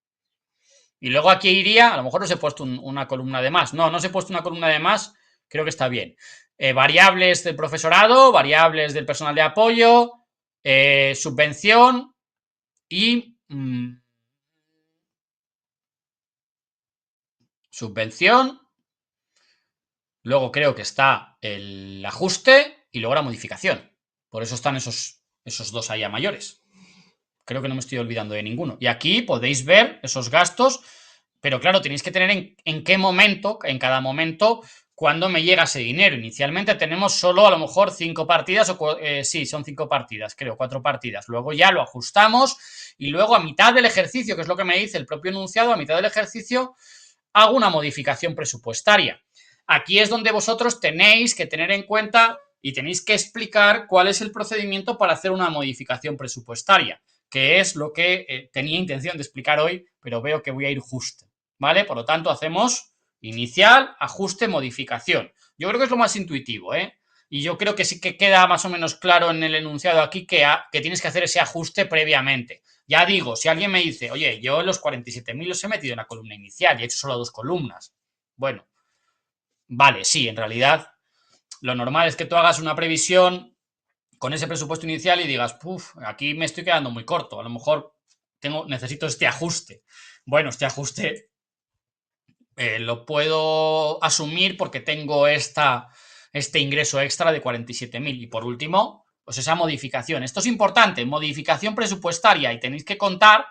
Y luego aquí iría, a lo mejor os he puesto una columna de más. No, no os he puesto una columna de más, creo que está bien. variables del profesorado, variables del personal de apoyo, subvención y subvención. Luego creo que está el ajuste y luego la modificación. Por eso están esos dos ahí a mayores. Creo que no me estoy olvidando de ninguno. Y aquí podéis ver esos gastos, pero claro, tenéis que tener en qué momento, en cada momento, cuándo me llega ese dinero. Inicialmente tenemos solo a lo mejor 5 partidas, o sí, son 5 partidas, creo, 4 partidas. Luego ya lo ajustamos y luego a mitad del ejercicio, que es lo que me dice el propio enunciado, a mitad del ejercicio hago una modificación presupuestaria. Aquí es donde vosotros tenéis que tener en cuenta y tenéis que explicar cuál es el procedimiento para hacer una modificación presupuestaria, que es lo que tenía intención de explicar hoy, pero veo que voy a ir justo, ¿vale? Por lo tanto, hacemos inicial, ajuste, modificación. Yo creo que es lo más intuitivo, ¿eh? Y yo creo que sí que queda más o menos claro en el enunciado aquí que tienes que hacer ese ajuste previamente. Ya digo, si alguien me dice, oye, yo los 47.000 los he metido en la columna inicial y he hecho solo 2 columnas. Bueno, vale, sí, en realidad lo normal es que tú hagas una previsión con ese presupuesto inicial y digas, puf, aquí me estoy quedando muy corto, a lo mejor necesito este ajuste. Bueno, este ajuste lo puedo asumir porque tengo este ingreso extra de 47.000. Y por último, pues esa modificación. Esto es importante, modificación presupuestaria, y tenéis que contar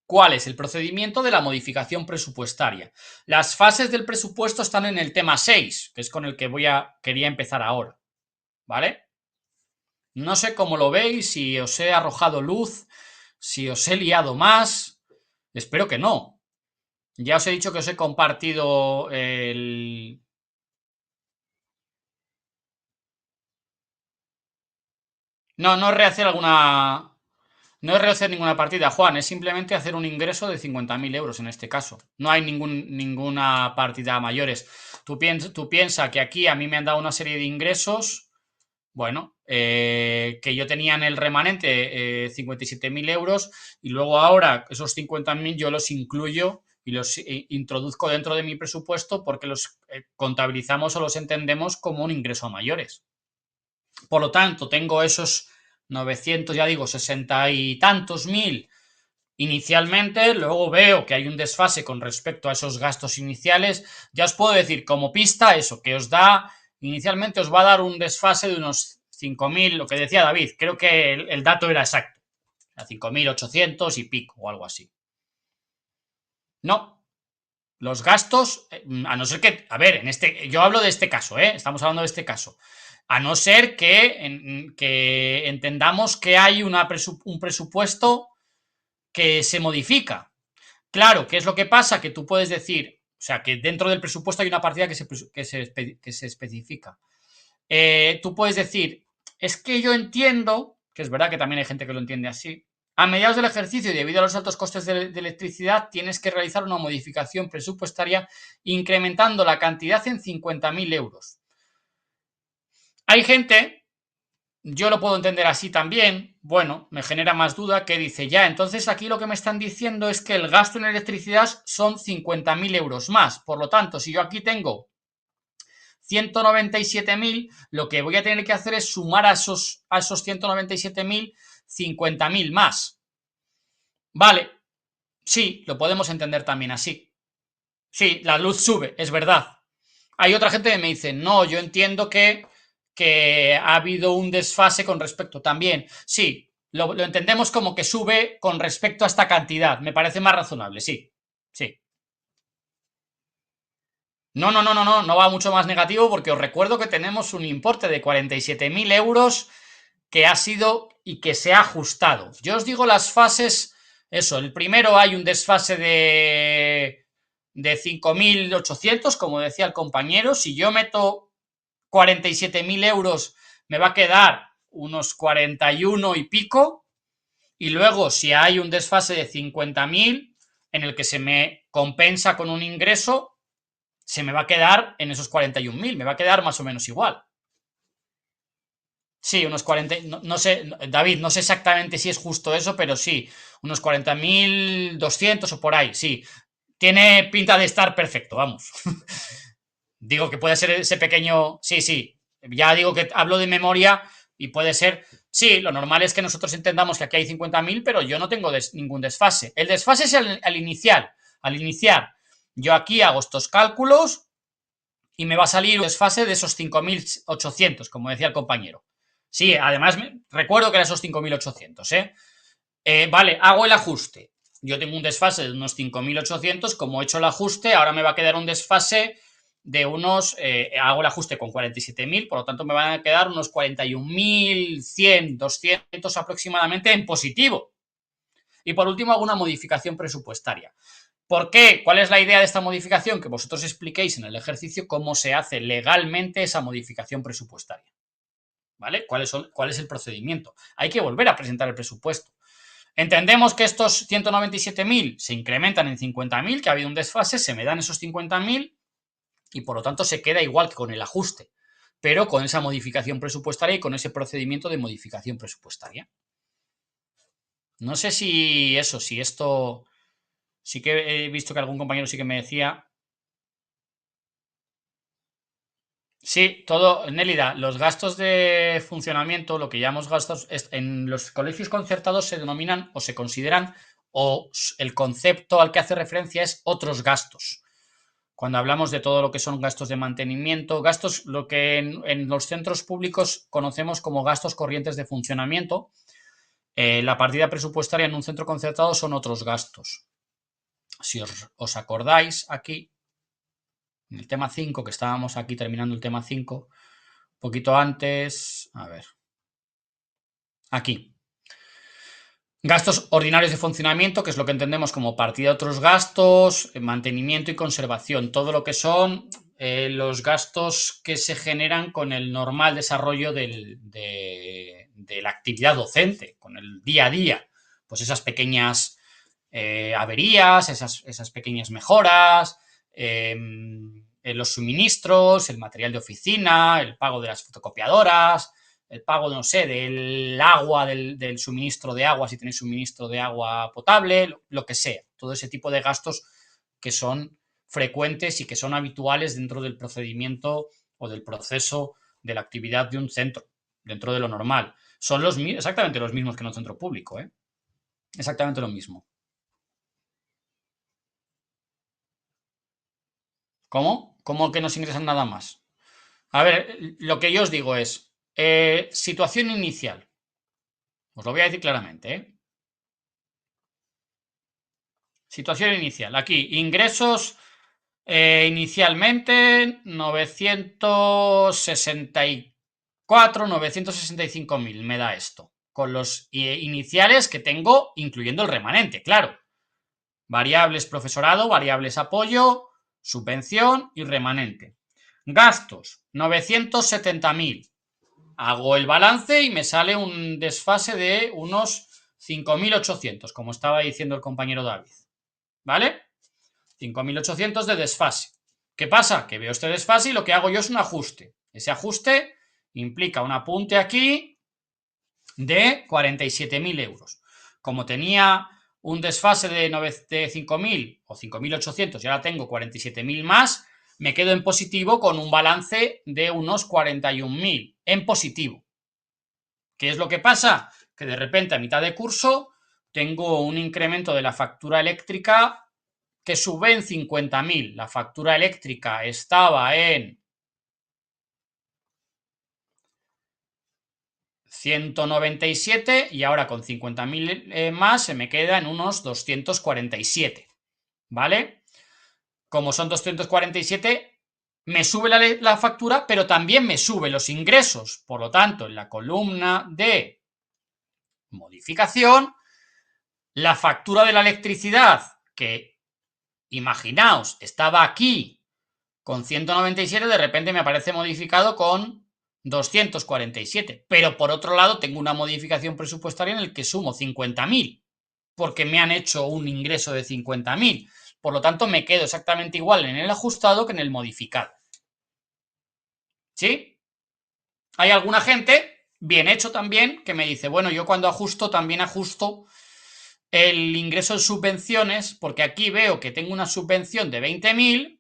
cuál es el procedimiento de la modificación presupuestaria. Las fases del presupuesto están en el tema 6, que es con el que quería empezar ahora, ¿vale? No sé cómo lo veis, si os he arrojado luz, si os he liado más. Espero que no. Ya os he dicho que os he compartido el... No es rehacer alguna... No es rehacer ninguna partida, Juan, es simplemente hacer un ingreso de 50.000 euros en este caso. No hay ninguna partida a mayores. Tú piensa que aquí a mí me han dado una serie de ingresos, bueno, que yo tenía en el remanente 57.000 euros, y luego ahora esos 50.000 yo los incluyo y los introduzco dentro de mi presupuesto porque los contabilizamos o los entendemos como un ingreso a mayores. Por lo tanto, tengo esos 900, ya digo, 60 y tantos mil inicialmente, luego veo que hay un desfase con respecto a esos gastos iniciales. Ya os puedo decir como pista eso, que os da, inicialmente os va a dar un desfase de unos 5.000, lo que decía David, creo que el dato era exacto, a 5.800 y pico o algo así. No, los gastos, a no ser que, a ver, yo hablo de este caso, estamos hablando de este caso. A no ser que entendamos que hay un presupuesto que se modifica. Claro, ¿qué es lo que pasa? Que tú puedes decir, o sea, que dentro del presupuesto hay una partida que se especifica. Tú puedes decir, es que yo entiendo, que es verdad que también hay gente que lo entiende así, a mediados del ejercicio y debido a los altos costes de electricidad tienes que realizar una modificación presupuestaria incrementando la cantidad en 50.000 euros. Hay gente, yo lo puedo entender así también, bueno, me genera más duda, que dice, ya, entonces aquí lo que me están diciendo es que el gasto en electricidad son 50.000 euros más. Por lo tanto, si yo aquí tengo 197.000, lo que voy a tener que hacer es sumar a esos 197.000, 50.000 más. Vale, sí, lo podemos entender también así. Sí, la luz sube, es verdad. Hay otra gente que me dice, no, yo entiendo que ha habido un desfase con respecto también. Sí, lo entendemos como que sube con respecto a esta cantidad. Me parece más razonable, sí. Sí. No va mucho más negativo porque os recuerdo que tenemos un importe de 47.000 euros que ha sido y que se ha ajustado. Yo os digo las fases, eso, el primero hay un desfase de 5.800, como decía el compañero. Si yo meto 47.000 euros, me va a quedar unos 41 y pico. Y luego, si hay un desfase de 50.000 en el que se me compensa con un ingreso, se me va a quedar en esos 41.000, me va a quedar más o menos igual. Sí, unos 40, no sé, David, no sé exactamente si es justo eso, pero sí, unos 40.200 o por ahí, sí. Tiene pinta de estar perfecto, vamos. Digo que puede ser ese pequeño... Sí, sí, ya digo que hablo de memoria y puede ser... Sí, lo normal es que nosotros entendamos que aquí hay 50.000, pero yo no tengo ningún desfase. El desfase es al inicial. Al iniciar, yo aquí hago estos cálculos y me va a salir un desfase de esos 5.800, como decía el compañero. Sí, además recuerdo que eran esos 5.800, ¿eh? Vale, hago el ajuste. Yo tengo un desfase de unos 5.800, como he hecho el ajuste, ahora me va a quedar un desfase de unos, hago el ajuste con 47.000, por lo tanto me van a quedar unos 41.100, 200 aproximadamente en positivo. Y por último hago una modificación presupuestaria. ¿Por qué? ¿Cuál es la idea de esta modificación? Que vosotros expliquéis en el ejercicio cómo se hace legalmente esa modificación presupuestaria. ¿Vale? ¿Cuál es el procedimiento? Hay que volver a presentar el presupuesto. Entendemos que estos 197.000 se incrementan en 50.000, que ha habido un desfase, se me dan esos 50.000 y por lo tanto se queda igual que con el ajuste, pero con esa modificación presupuestaria y con ese procedimiento de modificación presupuestaria. No sé si eso, si esto... Sí que he visto que algún compañero sí que me decía... Sí, todo, Nélida, los gastos de funcionamiento, lo que llamamos gastos, en los colegios concertados se denominan o se consideran, o el concepto al que hace referencia es otros gastos. Cuando hablamos de todo lo que son gastos de mantenimiento, gastos, lo que en los centros públicos conocemos como gastos corrientes de funcionamiento, la partida presupuestaria en un centro concertado son otros gastos. Si os acordáis aquí, en el tema 5, que estábamos aquí terminando el tema 5, un poquito antes, a ver, aquí. Gastos ordinarios de funcionamiento, que es lo que entendemos como partida de otros gastos, mantenimiento y conservación, todo lo que son los gastos que se generan con el normal desarrollo de la actividad docente, con el día a día, pues esas pequeñas averías, esas pequeñas mejoras, los suministros, el material de oficina, el pago de las fotocopiadoras, el pago, no sé, del agua, del suministro de agua, si tenéis suministro de agua potable, lo que sea. Todo ese tipo de gastos que son frecuentes y que son habituales dentro del procedimiento o del proceso de la actividad de un centro, dentro de lo normal. Son exactamente los mismos que en un centro público, ¿eh? Exactamente lo mismo. ¿Cómo? ¿Cómo que no se ingresan nada más? A ver, lo que yo os digo es, situación inicial. Os lo voy a decir claramente, ¿eh? Situación inicial. Aquí, ingresos inicialmente 965.000 me da esto. Con los iniciales que tengo, incluyendo el remanente, claro. Variables profesorado, variables apoyo, subvención y remanente. Gastos, 970.000. Hago el balance y me sale un desfase de unos 5.800, como estaba diciendo el compañero David. ¿Vale? 5.800 de desfase. ¿Qué pasa? Que veo este desfase y lo que hago yo es un ajuste. Ese ajuste implica un apunte aquí de 47.000 euros. Como tenía un desfase de 5.000 o 5.800 y ahora tengo 47.000 más, me quedo en positivo con un balance de unos 41.000 en positivo. ¿Qué es lo que pasa? Que de repente a mitad de curso tengo un incremento de la factura eléctrica que sube en 50.000. La factura eléctrica estaba en 197 y ahora con 50.000 más se me queda en unos 247. ¿Vale? Como son 247, me sube la factura, pero también me sube los ingresos. Por lo tanto, en la columna de modificación, la factura de la electricidad, que imaginaos, estaba aquí con 197, de repente me aparece modificado con 247. Pero por otro lado, tengo una modificación presupuestaria en el que sumo 50.000, porque me han hecho un ingreso de 50.000. Por lo tanto, me quedo exactamente igual en el ajustado que en el modificado. ¿Sí? Hay alguna gente, bien hecho también, que me dice, bueno, yo cuando ajusto, también ajusto el ingreso de subvenciones, porque aquí veo que tengo una subvención de 20.000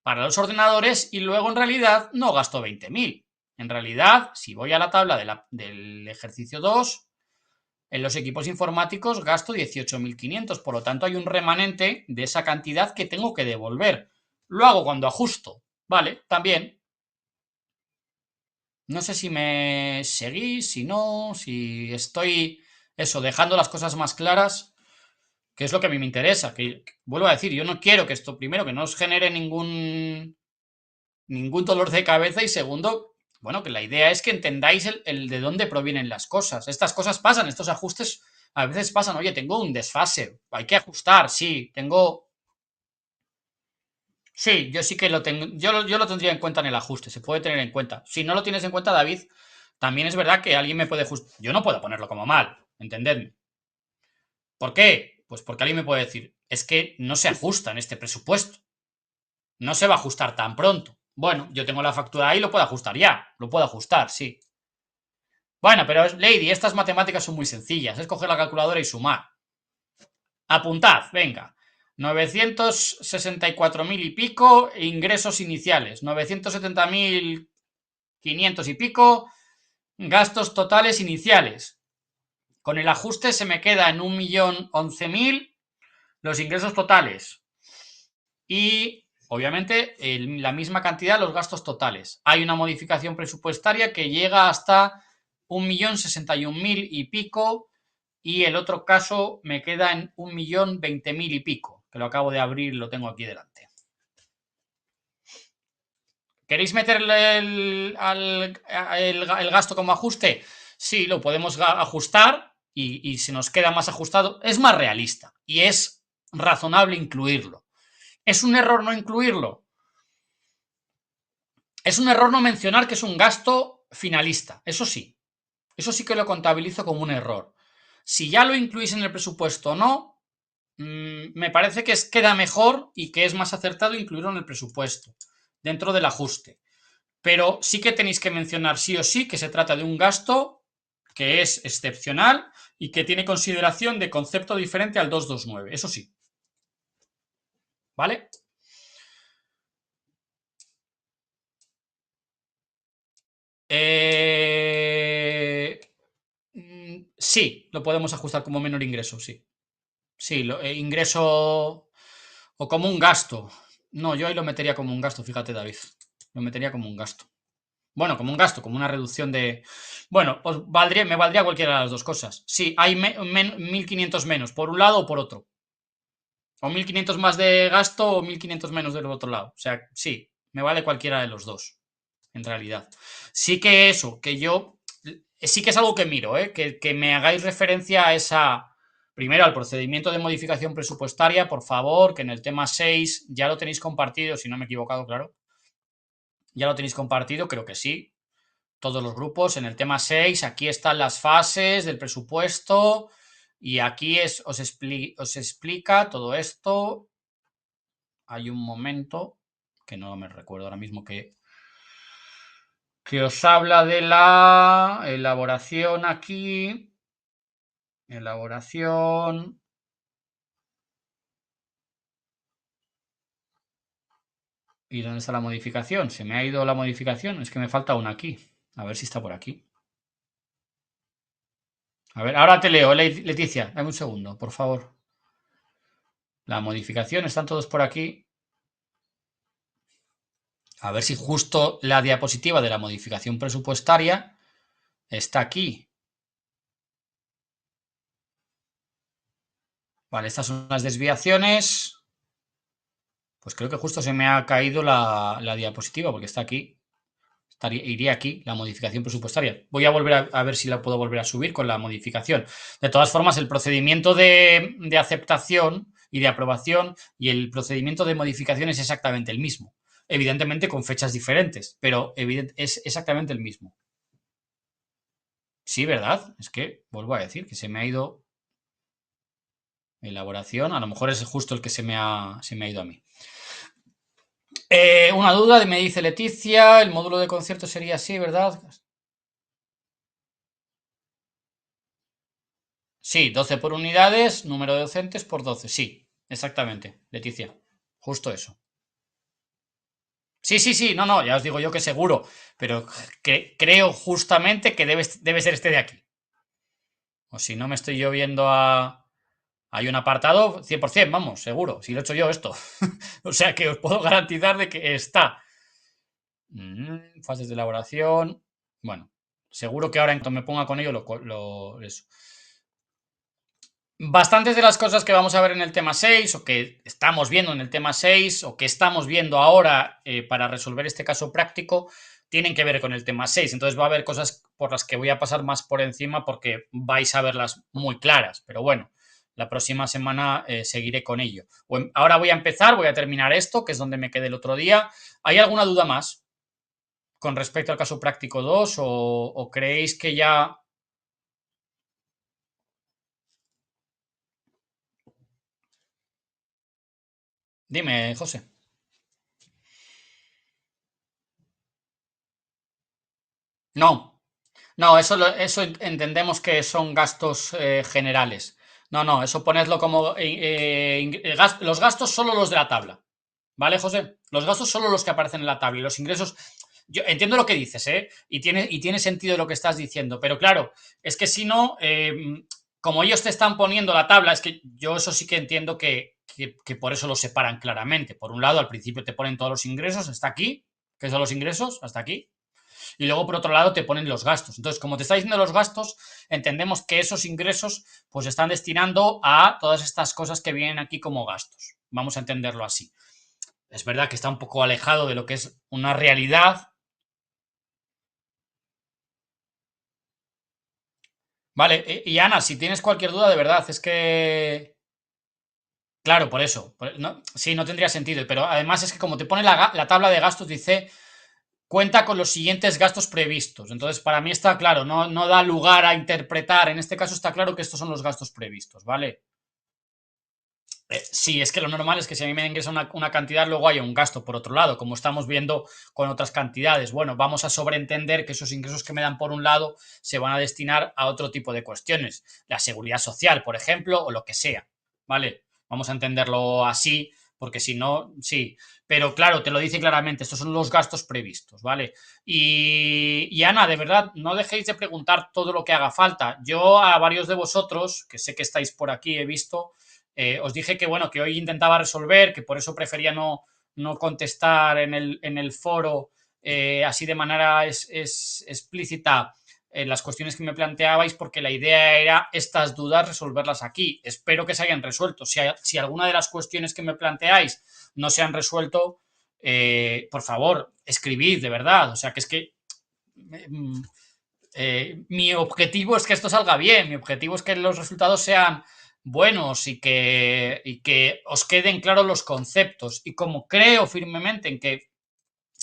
para los ordenadores y luego en realidad no gasto 20.000. En realidad, si voy a la tabla del ejercicio 2, en los equipos informáticos gasto 18.500, por lo tanto hay un remanente de esa cantidad que tengo que devolver. Lo hago cuando ajusto, ¿vale? También. No sé si me seguís, si no, si estoy, eso, dejando las cosas más claras, que es lo que a mí me interesa. Que vuelvo a decir, yo no quiero que esto, primero, que no os genere ningún dolor de cabeza y segundo, bueno, que la idea es que entendáis el de dónde provienen las cosas. Estas cosas pasan, estos ajustes a veces pasan. Oye, tengo un desfase, hay que ajustar, sí, tengo... Sí, yo sí que lo tengo, yo lo tendría en cuenta en el ajuste, se puede tener en cuenta. Si no lo tienes en cuenta, David, también es verdad que alguien me puede yo no puedo ponerlo como mal, entendedme. ¿Por qué? Pues porque alguien me puede decir, es que no se ajusta en este presupuesto. No se va a ajustar tan pronto. Bueno, yo tengo la factura ahí, lo puedo ajustar ya. Lo puedo ajustar, sí. Bueno, pero Lady, estas matemáticas son muy sencillas. Es coger la calculadora y sumar. Apuntad, venga. 964.000 y pico ingresos iniciales. 970.500 y pico gastos totales iniciales. Con el ajuste se me queda en 1.011.000 los ingresos totales. Y obviamente la misma cantidad los gastos totales. Hay una modificación presupuestaria que llega hasta 1.061.000 y pico y el otro caso me queda en 1.020.000 y pico, que lo acabo de abrir y lo tengo aquí delante. ¿Queréis meterle el gasto como ajuste? Sí, lo podemos ajustar y si nos queda más ajustado, es más realista y es razonable incluirlo. ¿Es un error no incluirlo? Es un error no mencionar que es un gasto finalista, eso sí. Eso sí que lo contabilizo como un error. Si ya lo incluís en el presupuesto o no, me parece que queda mejor y que es más acertado incluirlo en el presupuesto, dentro del ajuste. Pero sí que tenéis que mencionar sí o sí que se trata de un gasto que es excepcional y que tiene consideración de concepto diferente al 229. Eso sí. ¿Vale? Sí, lo podemos ajustar como menor ingreso, sí. Sí, ingreso o como un gasto. No, yo ahí lo metería como un gasto, fíjate, David. Lo metería como un gasto. Bueno, como un gasto, como una reducción de... Bueno, me valdría cualquiera de las dos cosas. Sí, hay 1.500 menos, por un lado o por otro. O 1.500 más de gasto o 1.500 menos del otro lado. O sea, sí, me vale cualquiera de los dos, en realidad. Sí que eso, que yo... Sí que es algo que miro, ¿eh? Que me hagáis referencia a esa... Primero, al procedimiento de modificación presupuestaria, por favor, que en el tema 6 ya lo tenéis compartido, si no me he equivocado, claro. Ya lo tenéis compartido, creo que sí. Todos los grupos. En el tema 6, aquí están las fases del presupuesto y aquí os explica todo esto. Hay un momento que no me recuerdo ahora mismo que os habla de la elaboración aquí. Elaboración. ¿Y dónde está la modificación? Se me ha ido la modificación. Es que me falta una aquí. A ver si está por aquí. A ver, ahora te leo, Leticia. Dame un segundo, por favor. La modificación, están todos por aquí. A ver si justo la diapositiva de la modificación presupuestaria está aquí. Vale, estas son las desviaciones. Pues creo que justo se me ha caído la diapositiva porque está aquí. Iría aquí la modificación presupuestaria. Voy a volver a ver si la puedo volver a subir con la modificación. De todas formas, el procedimiento de aceptación y de aprobación y el procedimiento de modificación es exactamente el mismo. Evidentemente con fechas diferentes, pero es exactamente el mismo. Sí, ¿verdad? Es que, vuelvo a decir, que se me ha ido elaboración. A lo mejor es justo el que se me ha ido a mí. Una duda, me dice Leticia, el módulo de concierto sería así, ¿verdad? Sí, 12 por unidades, número de docentes por 12. Sí, exactamente, Leticia. Justo eso. Sí, sí, sí, no, no, ya os digo yo que seguro, pero creo justamente que debe ser este de aquí. O si no me estoy yo viendo a... Hay un apartado 100%, vamos, seguro, si lo he hecho yo esto. O sea que os puedo garantizar de que está. Fases de elaboración. Bueno, seguro que ahora en cuanto me ponga con ello eso. Bastantes de las cosas que vamos a ver en el tema 6 o que estamos viendo en el tema 6 o que estamos viendo ahora para resolver este caso práctico tienen que ver con el tema 6. Entonces va a haber cosas por las que voy a pasar más por encima porque vais a verlas muy claras. Pero bueno, la próxima semana seguiré con ello. Ahora voy a empezar, voy a terminar esto, que es donde me quedé el otro día. ¿Hay alguna duda más con respecto al caso práctico 2 o creéis que ya... Dime, José. No, no, eso entendemos que son gastos generales. No, no, eso ponedlo como los gastos solo los de la tabla. ¿Vale, José? Los gastos solo los que aparecen en la tabla y los ingresos. Yo entiendo lo que dices, ¿eh? Y tiene sentido lo que estás diciendo, pero claro, es que si no, como ellos te están poniendo la tabla, es que yo eso sí que entiendo que por eso lo separan claramente. Por un lado, al principio te ponen todos los ingresos, hasta aquí, que son los ingresos, hasta aquí, y luego por otro lado te ponen los gastos. Entonces, como te está diciendo los gastos, entendemos que esos ingresos pues están destinando a todas estas cosas que vienen aquí como gastos. Vamos a entenderlo así. Es verdad que está un poco alejado de lo que es una realidad. Vale, y Ana, si tienes cualquier duda, de verdad, es que... Claro, por eso. No, sí, no tendría sentido, pero además es que como te pone la tabla de gastos, dice cuenta con los siguientes gastos previstos. Entonces, para mí está claro, no da lugar a interpretar. En este caso está claro que estos son los gastos previstos, ¿vale? Sí, es que lo normal es que si a mí me ingresa una cantidad, luego haya un gasto por otro lado, como estamos viendo con otras cantidades. Bueno, vamos a sobreentender que esos ingresos que me dan por un lado se van a destinar a otro tipo de cuestiones, la seguridad social, por ejemplo, o lo que sea, ¿vale? Vamos a entenderlo así, porque si no, sí. Pero claro, te lo dice claramente, estos son los gastos previstos, ¿vale? Y Ana, de verdad, no dejéis de preguntar todo lo que haga falta. Yo a varios de vosotros, que sé que estáis por aquí, he visto os dije que bueno, que hoy intentaba resolver, que por eso prefería no contestar en el foro así de manera explícita las cuestiones que me planteabais, porque la idea era estas dudas resolverlas aquí. Espero que se hayan resuelto. Si alguna de las cuestiones que me planteáis no se han resuelto, por favor, escribid, de verdad. O sea, que es que mi objetivo es que esto salga bien, mi objetivo es que los resultados sean buenos y que os queden claros los conceptos. Y como creo firmemente en que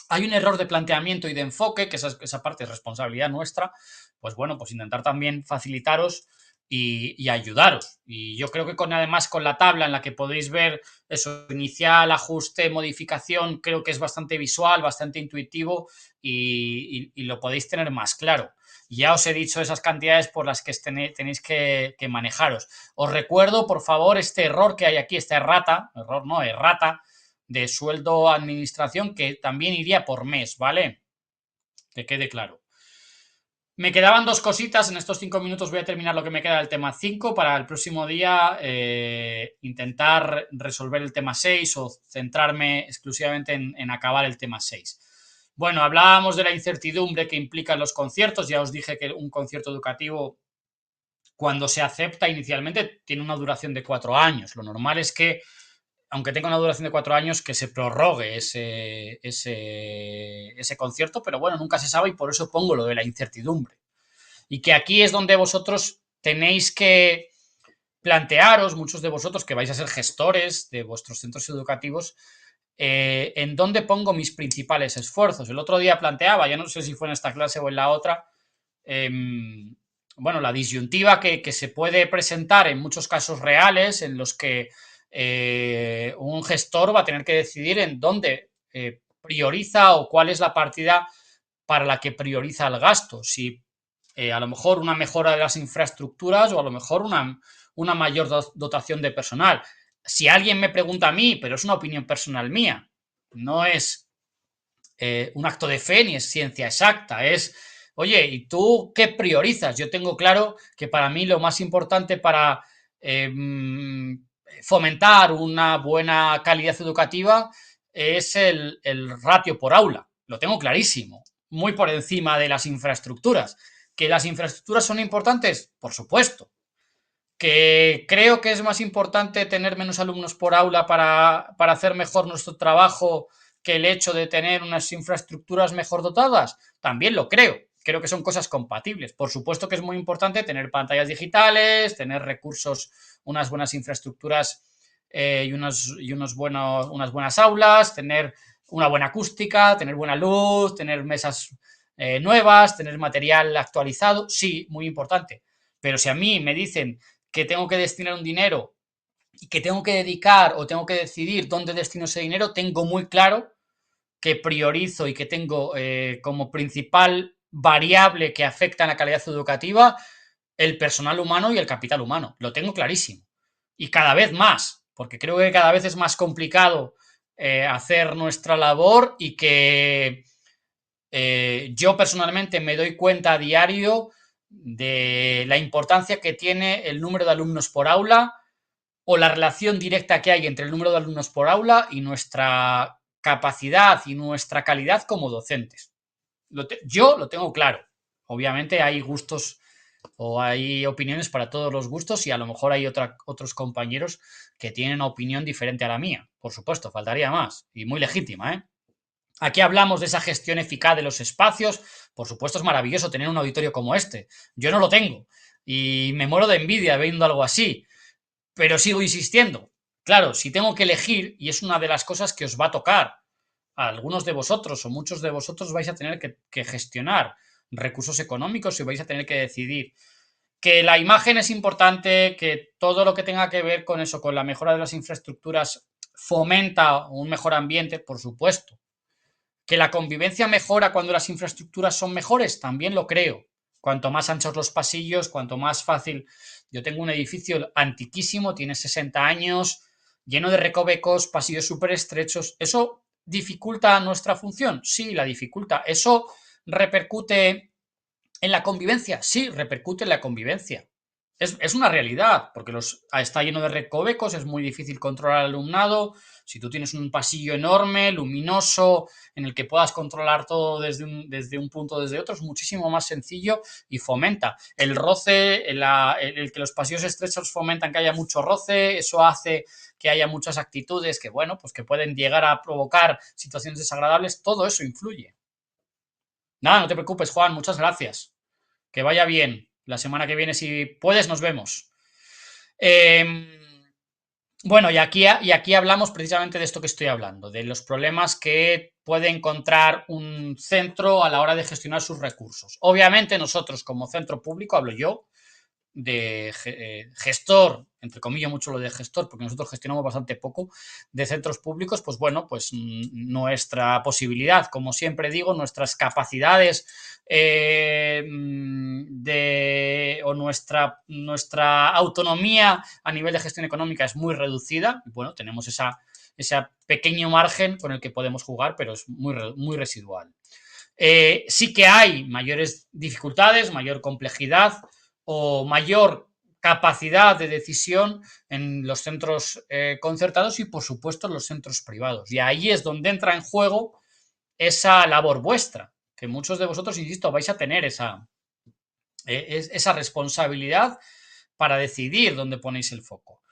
hay un error de planteamiento y de enfoque, que esa parte es responsabilidad nuestra, pues bueno, pues intentar también facilitaros y ayudaros. Y yo creo que además con la tabla en la que podéis ver eso, inicial, ajuste, modificación, creo que es bastante visual, bastante intuitivo y lo podéis tener más claro. Ya os he dicho esas cantidades por las que tenéis que manejaros. Os recuerdo, por favor, este error que hay aquí, esta errata, de sueldo administración, que también iría por mes, ¿vale? Que quede claro. Me quedaban dos cositas, en estos 5 minutos voy a terminar lo que me queda del tema 5 para el próximo día intentar resolver el tema 6 o centrarme exclusivamente en acabar el tema 6. Bueno, hablábamos de la incertidumbre que implican los conciertos, ya os dije que un concierto educativo cuando se acepta inicialmente tiene una duración de 4 años, lo normal es que aunque tenga una duración de 4 años, que se prorrogue ese concierto, pero bueno, nunca se sabe y por eso pongo lo de la incertidumbre. Y que aquí es donde vosotros tenéis que plantearos, muchos de vosotros que vais a ser gestores de vuestros centros educativos, en dónde pongo mis principales esfuerzos. El otro día planteaba, ya no sé si fue en esta clase o en la otra, eh, bueno, la disyuntiva que se puede presentar en muchos casos reales en los que un gestor va a tener que decidir en dónde prioriza o cuál es la partida para la que prioriza el gasto. Si a lo mejor una mejora de las infraestructuras o a lo mejor una mayor dotación de personal. Si alguien me pregunta a mí, pero es una opinión personal mía, no es un acto de fe ni es ciencia exacta. Es, oye, ¿y tú qué priorizas? Yo tengo claro que para mí lo más importante para eh, fomentar una buena calidad educativa es el ratio por aula. Lo tengo clarísimo, muy por encima de las infraestructuras. ¿Que las infraestructuras son importantes? Por supuesto. ¿Que creo que es más importante tener menos alumnos por aula para hacer mejor nuestro trabajo que el hecho de tener unas infraestructuras mejor dotadas? También lo creo. Creo que son cosas compatibles. Por supuesto que es muy importante tener pantallas digitales, tener recursos, unas buenas infraestructuras unas buenas aulas, tener una buena acústica, tener buena luz, tener mesas nuevas, tener material actualizado. Sí, muy importante. Pero si a mí me dicen que tengo que destinar un dinero y que tengo que dedicar o tengo que decidir dónde destino ese dinero, tengo muy claro que priorizo y que tengo como principal variable que afecta en la calidad educativa el personal humano y el capital humano. Lo tengo clarísimo. Y cada vez más, porque creo que cada vez es más complicado hacer nuestra labor y que yo personalmente me doy cuenta a diario de la importancia que tiene el número de alumnos por aula o la relación directa que hay entre el número de alumnos por aula y nuestra capacidad y nuestra calidad como docentes. Yo lo tengo claro. Obviamente hay gustos o hay opiniones para todos los gustos y a lo mejor hay otros compañeros que tienen una opinión diferente a la mía. Por supuesto, faltaría más. Y muy legítima, ¿eh? Aquí hablamos de esa gestión eficaz de los espacios. Por supuesto, es maravilloso tener un auditorio como este. Yo no lo tengo y me muero de envidia viendo algo así, pero sigo insistiendo. Claro, si tengo que elegir, y es una de las cosas que os va a tocar a algunos de vosotros o muchos de vosotros vais a tener que gestionar recursos económicos y vais a tener que decidir que la imagen es importante, que todo lo que tenga que ver con eso, con la mejora de las infraestructuras, fomenta un mejor ambiente, por supuesto. ¿Que la convivencia mejora cuando las infraestructuras son mejores? También lo creo. Cuanto más anchos los pasillos, cuanto más fácil. Yo tengo un edificio antiquísimo, tiene 60 años, lleno de recovecos, pasillos súper estrechos. ¿Eso dificulta nuestra función? Sí, la dificulta. ¿Eso repercute en la convivencia? Sí, repercute en la convivencia. Es una realidad, porque está lleno de recovecos, es muy difícil controlar al alumnado. Si tú tienes un pasillo enorme, luminoso, en el que puedas controlar todo desde un punto desde otro, es muchísimo más sencillo y fomenta. El roce, el que los pasillos estrechos fomentan que haya mucho roce, eso hace que haya muchas actitudes que, bueno, pues que pueden llegar a provocar situaciones desagradables, todo eso influye. Nada, no te preocupes, Juan, muchas gracias. Que vaya bien. La semana que viene, si puedes, nos vemos. Eh, bueno, y aquí hablamos precisamente de esto que estoy hablando, de los problemas que puede encontrar un centro a la hora de gestionar sus recursos. Obviamente nosotros como centro público, hablo yo, de gestor, entre comillas mucho lo de gestor, porque nosotros gestionamos bastante poco de centros públicos, pues bueno, pues nuestra posibilidad, como siempre digo, nuestras capacidades o nuestra autonomía a nivel de gestión económica es muy reducida. Bueno, tenemos ese pequeño margen con el que podemos jugar, pero es muy residual. Sí que hay mayores dificultades, mayor complejidad o mayor capacidad de decisión en los centros concertados y, por supuesto, en los centros privados. Y ahí es donde entra en juego esa labor vuestra, que muchos de vosotros, insisto, vais a tener esa responsabilidad para decidir dónde ponéis el foco.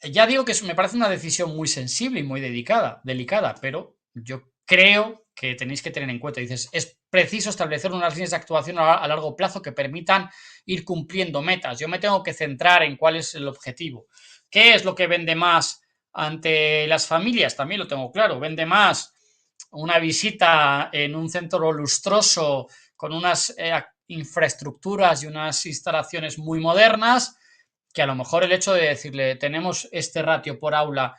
Ya digo que me parece una decisión muy sensible y muy delicada, pero yo creo que tenéis que tener en cuenta, dices, es preciso establecer unas líneas de actuación a largo plazo que permitan ir cumpliendo metas. Yo me tengo que centrar en cuál es el objetivo. ¿Qué es lo que vende más ante las familias? También lo tengo claro. Vende más una visita en un centro lustroso con unas infraestructuras y unas instalaciones muy modernas, que a lo mejor el hecho de decirle tenemos este ratio por aula,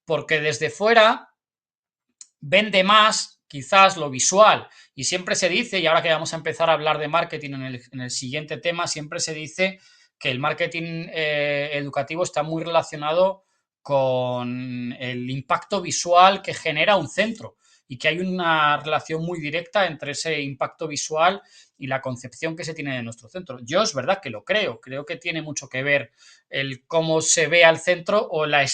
porque desde fuera vende más quizás lo visual. Y siempre se dice, y ahora que vamos a empezar a hablar de marketing en el siguiente tema, siempre se dice que el marketing educativo está muy relacionado con el impacto visual que genera un centro y que hay una relación muy directa entre ese impacto visual y la concepción que se tiene de nuestro centro. Yo es verdad que lo creo que tiene mucho que ver el cómo se ve al centro o la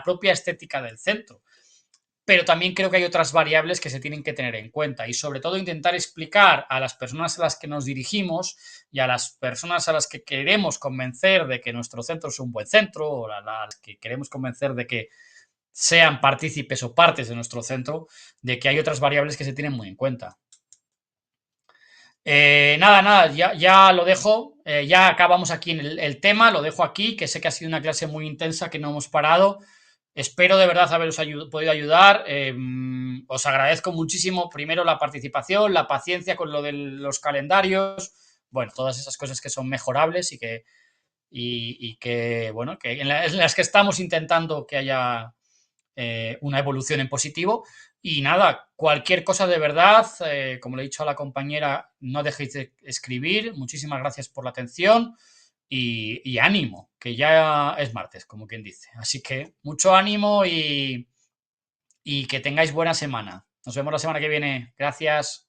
propia estética del centro, pero también creo que hay otras variables que se tienen que tener en cuenta y sobre todo intentar explicar a las personas a las que nos dirigimos y a las personas a las que queremos convencer de que nuestro centro es un buen centro o a las que queremos convencer de que sean partícipes o partes de nuestro centro, de que hay otras variables que se tienen muy en cuenta. Nada, ya lo dejo, ya acabamos aquí en el tema, lo dejo aquí, que sé que ha sido una clase muy intensa, que no hemos parado. Espero de verdad haberos podido ayudar. Os agradezco muchísimo, primero, la participación, la paciencia con lo de los calendarios, bueno, todas esas cosas que son mejorables y que bueno, que en las que estamos intentando que haya una evolución en positivo. Y nada, cualquier cosa de verdad, como le he dicho a la compañera, no dejéis de escribir. Muchísimas gracias por la atención y ánimo, que ya es martes, como quien dice. Así que mucho ánimo y que tengáis buena semana. Nos vemos la semana que viene. Gracias.